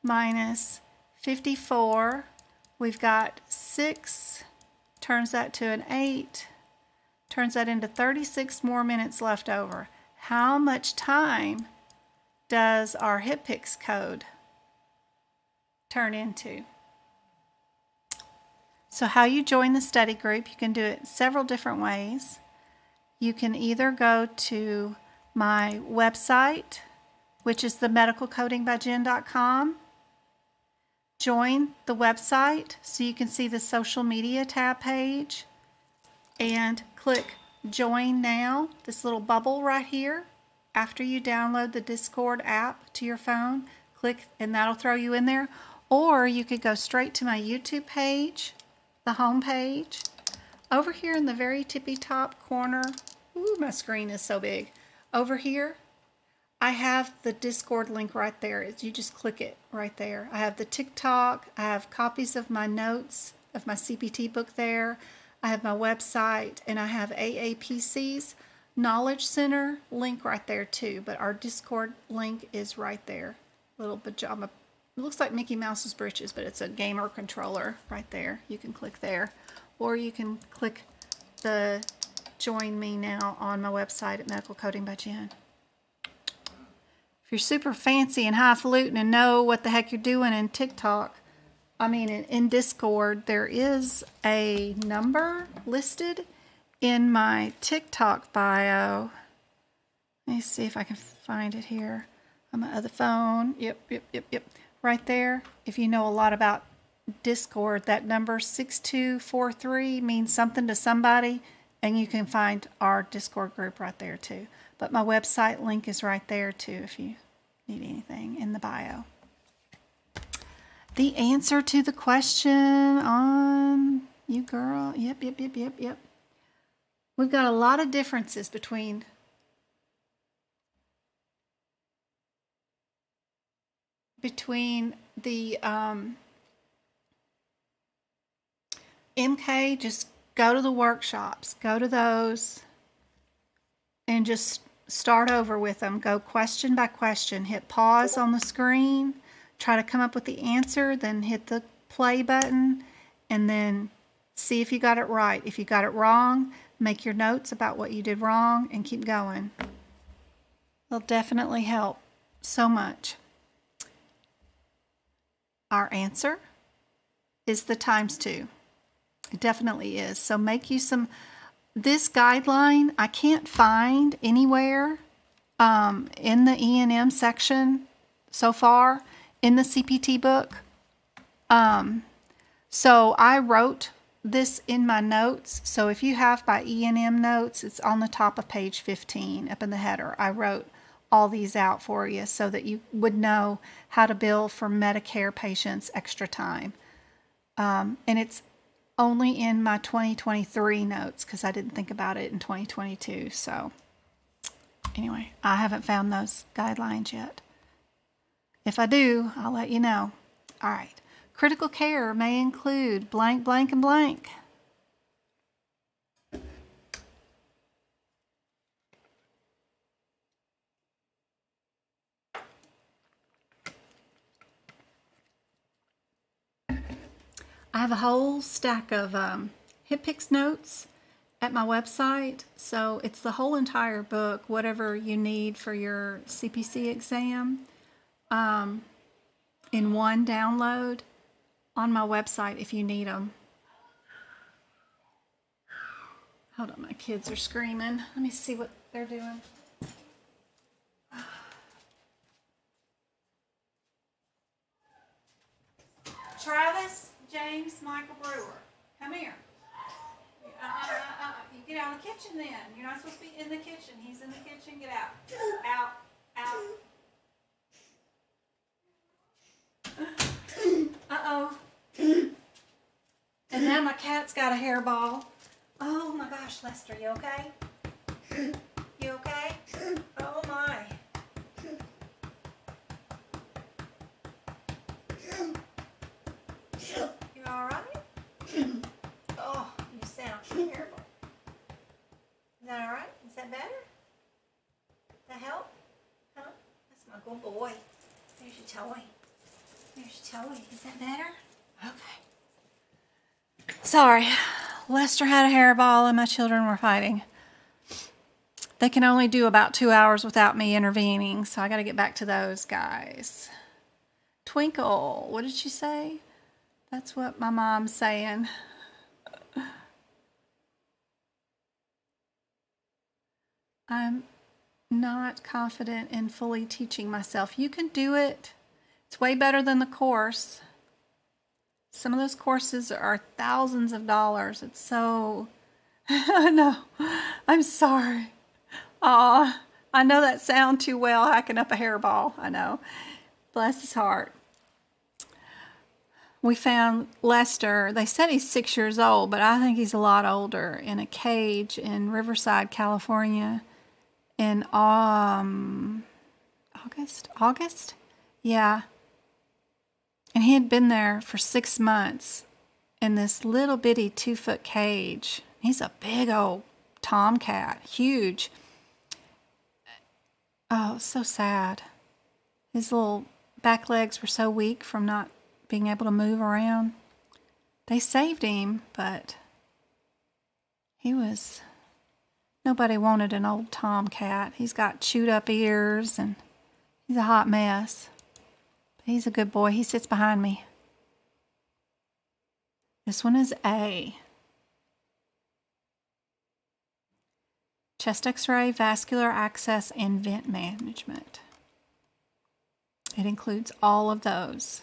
minus 54, we've got 6, turns that to an 8, turns that into 36 more minutes left over. How much time does our HCPCS code turn into? So how you join the study group, you can do it several different ways. You can either go to my website, which is themedicalcodingbyjen.com. Join the website so you can see the social media tab page and click join now, this little bubble right here. After you download the Discord app to your phone, click and that'll throw you in there. Or you could go straight to my YouTube page, the home page. Over here in the very tippy top corner, ooh, my screen is so big. Over here, I have the Discord link right there. You just click it right there. I have the TikTok. I have copies of my notes of my CPT book there. I have my website, and I have AAPC's Knowledge Center link right there too. But our Discord link is right there. Little pajama. It looks like Mickey Mouse's britches, but it's a gamer controller right there. You can click there. Or you can click the Join Me Now on my website at Medical Coding by Jen. If you're super fancy and highfalutin and know what the heck you're doing in TikTok, in Discord, there is a number listed in my TikTok bio. Let me see if I can find it here on my other phone. Yep. Right there. If you know a lot about Discord, that number 6243 means something to somebody, and you can find our Discord group right there too. But my website link is right there too if you need anything in the bio. The answer to the question on you girl. Yep. We've got a lot of differences between the MK. Just go to the workshops, go to those, and just start over with them. Go question by question. Hit pause on the screen, try to come up with the answer, then hit the play button, and then see if you got it right. If you got it wrong, make your notes about what you did wrong and keep going. It'll definitely help so much. Our answer is the ×2. It definitely is. So make you some. This guideline I can't find anywhere in the E&M section so far in the CPT book. So I wrote this in my notes. So if you have my E&M notes, it's on the top of page 15 up in the header. I wrote all these out for you so that you would know how to bill for Medicare patients extra time. And it's only in my 2023 notes because I didn't think about it in 2022. So anyway, I haven't found those guidelines yet. If I do, I'll let you know. All right. Critical care may include blank, blank, and blank. I have a whole stack of HCPCS notes at my website. So it's the whole entire book, whatever you need for your CPC exam, in one download on my website if you need them. Hold on, my kids are screaming. Let me see what they're doing. Travis James Michael Brewer, come here. You get out of the kitchen then. You're not supposed to be in the kitchen. He's in the kitchen. Get out. Out. Uh-oh. And now my cat's got a hairball. Oh my gosh, Lester, you okay? You okay? Oh my. You all right? Oh, you sound That help? Huh? That's my good boy. There's your toy. There's your toy. Is that better? Okay. Sorry. Lester had a hairball and my children were fighting. They can only do about 2 hours without me intervening, so I got to get back to those guys. Twinkle, what did she say? That's what my mom's saying. I'm not confident in fully teaching myself. You can do it. It's way better than the course. Some of those courses are thousands of dollars. It's so... I know. I'm sorry. Aw, I know that sound too well, hacking up a hairball. I know. Bless his heart. We found Lester. They said he's 6 years old, but I think he's a lot older, in a cage in Riverside, California in August? Yeah. And he had been there for 6 months in this little bitty 2-foot cage. He's a big old tomcat, huge. Oh, so sad. His little back legs were so weak from not being able to move around. They saved him, but nobody wanted an old tomcat. He's got chewed up ears and he's a hot mess. But he's a good boy. He sits behind me. This one is A. Chest x-ray, vascular access, and vent management. It includes all of those.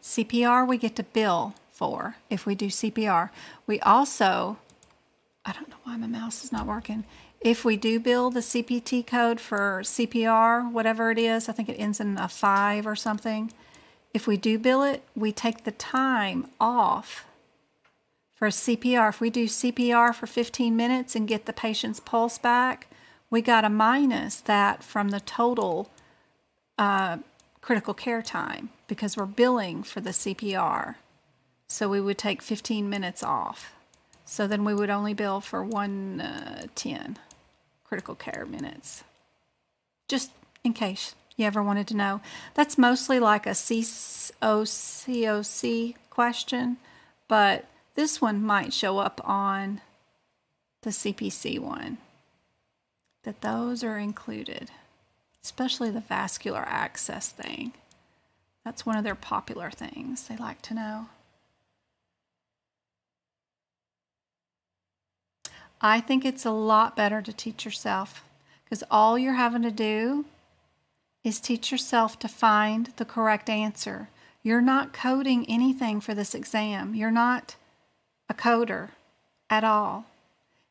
CPR we get to bill for if we do CPR. We also, I don't know why my mouse is not working. If we do bill the CPT code for CPR, whatever it is, I think it ends in a 5 or something. If we do bill it, we take the time off for CPR. If we do CPR for 15 minutes and get the patient's pulse back, we got to minus that from the total critical care time because we're billing for the CPR. So we would take 15 minutes off. So then we would only bill for 110 critical care minutes. Just in case you ever wanted to know. That's mostly like a COCOC question, but this one might show up on the CPC one, that those are included, especially the vascular access thing. That's one of their popular things they like to know. I think it's a lot better to teach yourself because all you're having to do is teach yourself to find the correct answer. You're not coding anything for this exam. You're not a coder at all.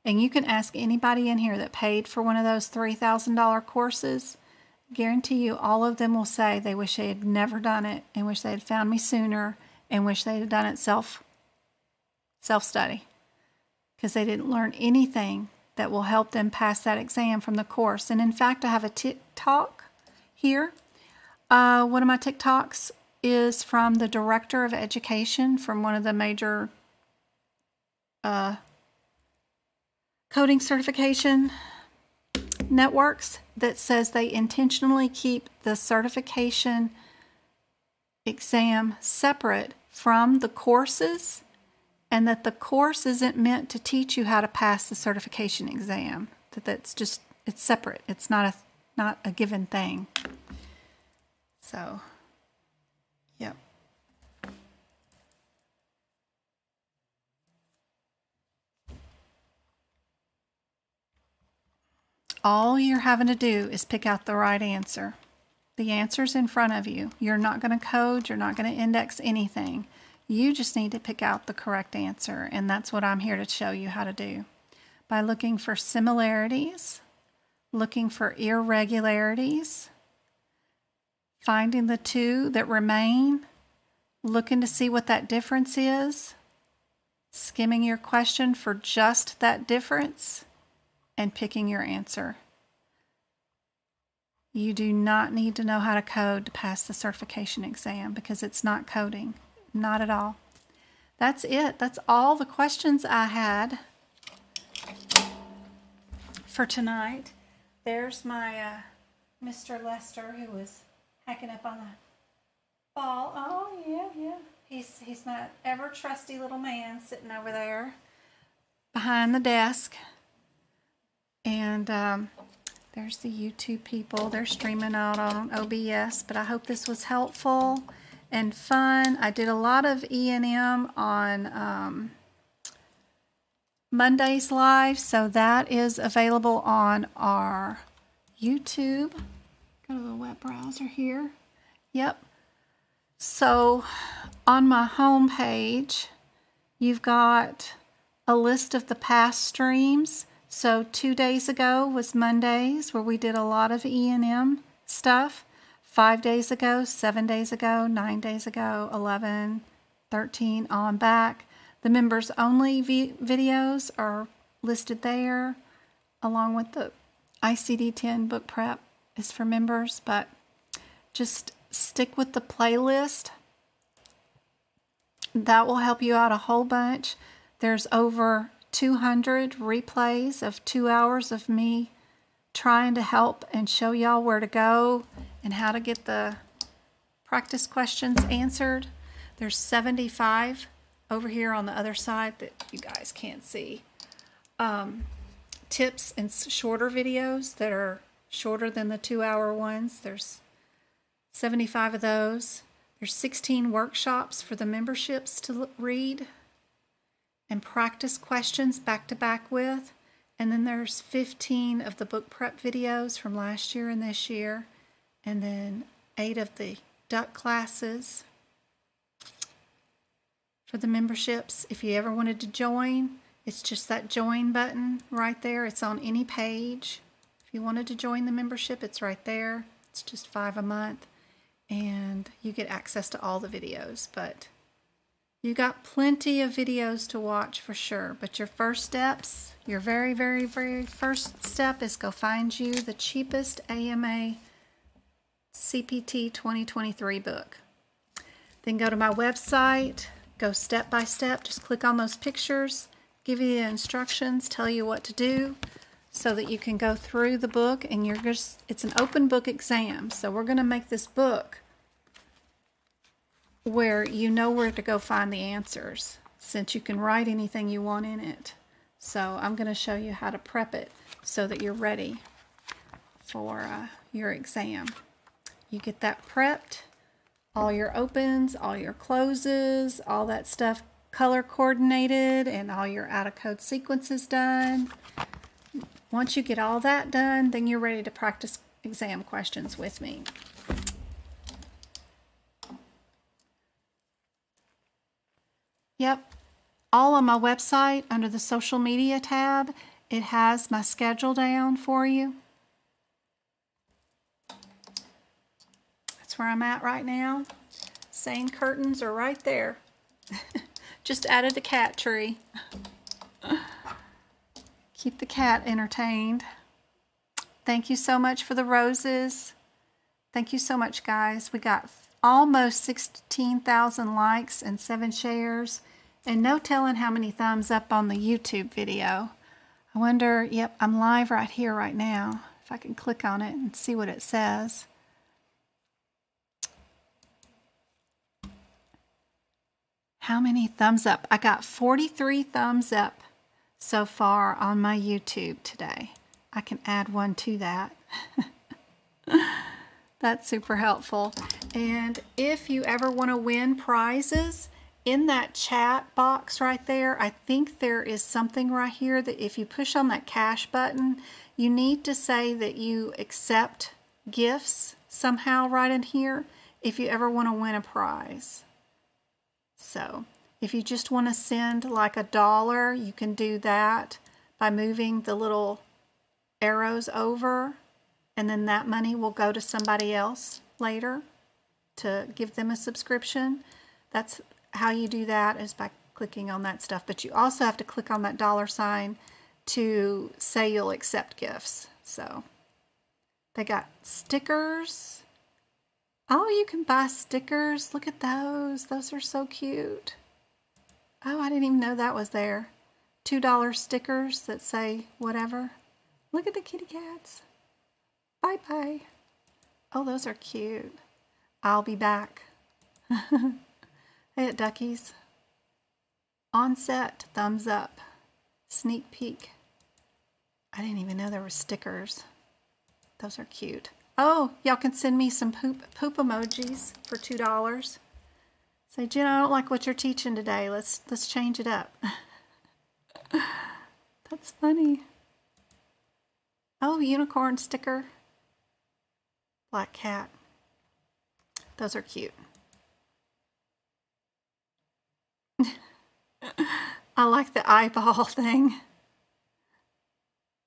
And you can ask anybody in here that paid for one of those $3,000 courses. Guarantee you all of them will say they wish they had never done it and wish they had found me sooner and wish they had done it self-study because they didn't learn anything that will help them pass that exam from the course. And in fact, I have a TikTok here. One of my TikToks is from the director of education from one of the major coding certification networks that says they intentionally keep the certification exam separate from the courses and that the course isn't meant to teach you how to pass the certification exam. That's just, it's separate. It's not a given thing. So, yep. All you're having to do is pick out the right answer. The answer's in front of you. You're not going to code. You're not going to index anything. You just need to pick out the correct answer, and that's what I'm here to show you how to do. By looking for similarities, looking for irregularities, finding the two that remain, looking to see what that difference is, skimming your question for just that difference, and picking your answer. You do not need to know how to code to pass the certification exam because it's not coding. Not at all. That's it. That's all the questions I had. for tonight. There's my Mr. Lester, who was hacking up on the ball. Oh, yeah. He's my ever trusty little man sitting over there behind the desk. And there's the YouTube people. They're streaming out on OBS, but I hope this was helpful and fun. I did a lot of E&M on Monday's live, so that is available on our YouTube. Go to the web browser here. Yep. So on my home page, you've got a list of the past streams. So 2 days ago was Mondays, where we did a lot of E&M stuff. 5 days ago, 7 days ago, 9 days ago, 11, 13 on back. The members only videos are listed there, along with the ICD-10 book prep is for members, but just stick with the playlist. That will help you out a whole bunch. There's over 200 replays of 2 hours of me trying to help and show y'all where to go and how to get the practice questions answered. There's 75 over here on the other side that you guys can't see. Tips and shorter videos that are shorter than the 2 hour ones. There's 75 of those. There's 16 workshops for the memberships to read and practice questions back to back with. And then there's 15 of the book prep videos from last year and this year. And then 8 of the duck classes for the memberships. If you ever wanted to join, it's just that join button right there. It's on any page. If you wanted to join the membership, it's right there. It's just $5 a month. And you get access to all the videos. But you got plenty of videos to watch for sure. But your first steps, your very, very, very first step is go find you the cheapest AMA CPT 2023 book. Then go to my website, go step by step, just click on those pictures, give you the instructions, tell you what to do so that you can go through the book, and it's an open book exam. So we're going to make this book where you know where to go find the answers, since you can write anything you want in it. So I'm going to show you how to prep it so that you're ready for your exam. You get that prepped, all your opens, all your closes, all that stuff color coordinated, and all your out of code sequences done. Once you get all that done, then you're ready to practice exam questions with me. Yep, all on my website under the social media tab, it has my schedule down for you. That's where I'm at right now. Same curtains are right there. Just added a cat tree. Keep the cat entertained. Thank you so much for the roses. Thank you so much, guys. We got almost 16,000 likes and 7 shares, and no telling how many thumbs up on the YouTube video. I wonder, yep, I'm live right here right now. If I can click on it and see what it says. How many thumbs up? I got 43 thumbs up so far on my YouTube today. I can add one to that. That's super helpful. And if you ever want to win prizes, in that chat box right there, I think there is something right here that if you push on that cash button, you need to say that you accept gifts somehow right in here if you ever want to win a prize. So if you just want to send like $1, you can do that by moving the little arrows over, and then that money will go to somebody else later to give them a subscription. That's how you do that, is by clicking on that stuff. But you also have to click on that $sign to say you'll accept gifts. So they got stickers. Oh, you can buy stickers. Look at those. Those are so cute. Oh, I didn't even know that was there. $2 stickers that say whatever. Look at the kitty cats. Bye-bye. Oh, those are cute. I'll be back. Hey, at Duckies. Onset, thumbs up. Sneak peek. I didn't even know there were stickers. Those are cute. Oh, y'all can send me some poop emojis for $2. Say, Jen, I don't like what you're teaching today. Let's change it up. That's funny. Oh, unicorn sticker. Black cat. Those are cute. I like the eyeball thing.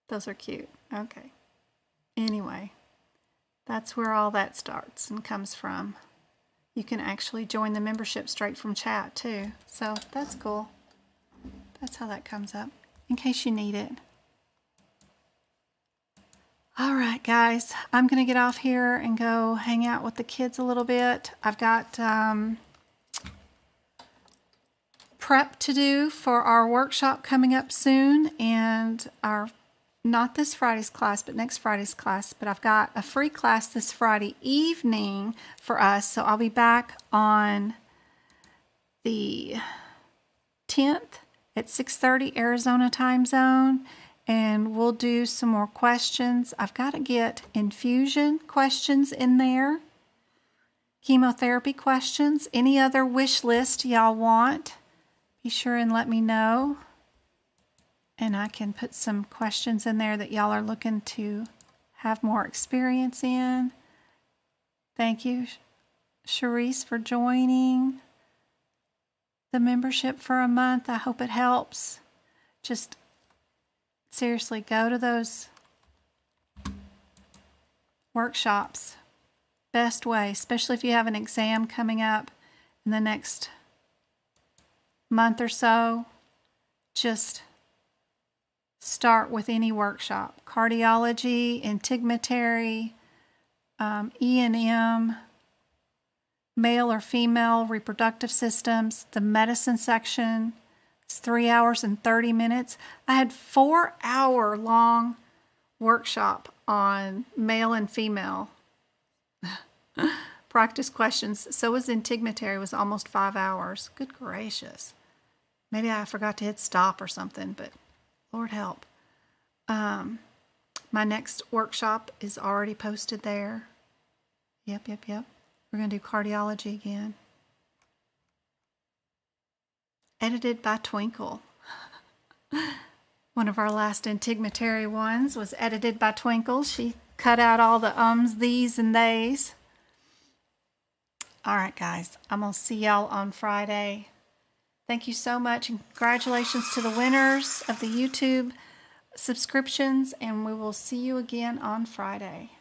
Those are cute. Okay. Anyway, that's where all that starts and comes from. You can actually join the membership straight from chat too. So that's cool. That's how that comes up, in case you need it. All right, guys, I'm going to get off here and go hang out with the kids a little bit. I've got prep to do for our workshop coming up soon, and not this Friday's class, but next Friday's class. But I've got a free class this Friday evening for us, so I'll be back on the 10th at 6:30 Arizona time zone, and we'll do some more questions. I've got to get infusion questions in there, chemotherapy questions, any other wish list y'all want. Be sure and let me know. And I can put some questions in there that y'all are looking to have more experience in. Thank you, Charisse, for joining the membership for a month. I hope it helps. Just seriously, go to those workshops. Best way, especially if you have an exam coming up in the next month or so. Just start with any workshop. Cardiology, integumentary, E&M, male or female reproductive systems, the medicine section. It's 3 hours and 30 minutes. I had 4-hour long workshop on male and female practice questions. So was integumentary, was almost 5 hours. Good gracious. Maybe I forgot to hit stop or something, but Lord help. My next workshop is already posted there. Yep. We're going to do cardiology again. Edited by Twinkle. One of our last integumentary ones was edited by Twinkle. She cut out all the ums, these, and theys. All right, guys. I'm going to see y'all on Friday. Thank you so much, and congratulations to the winners of the YouTube subscriptions, and we will see you again on Friday.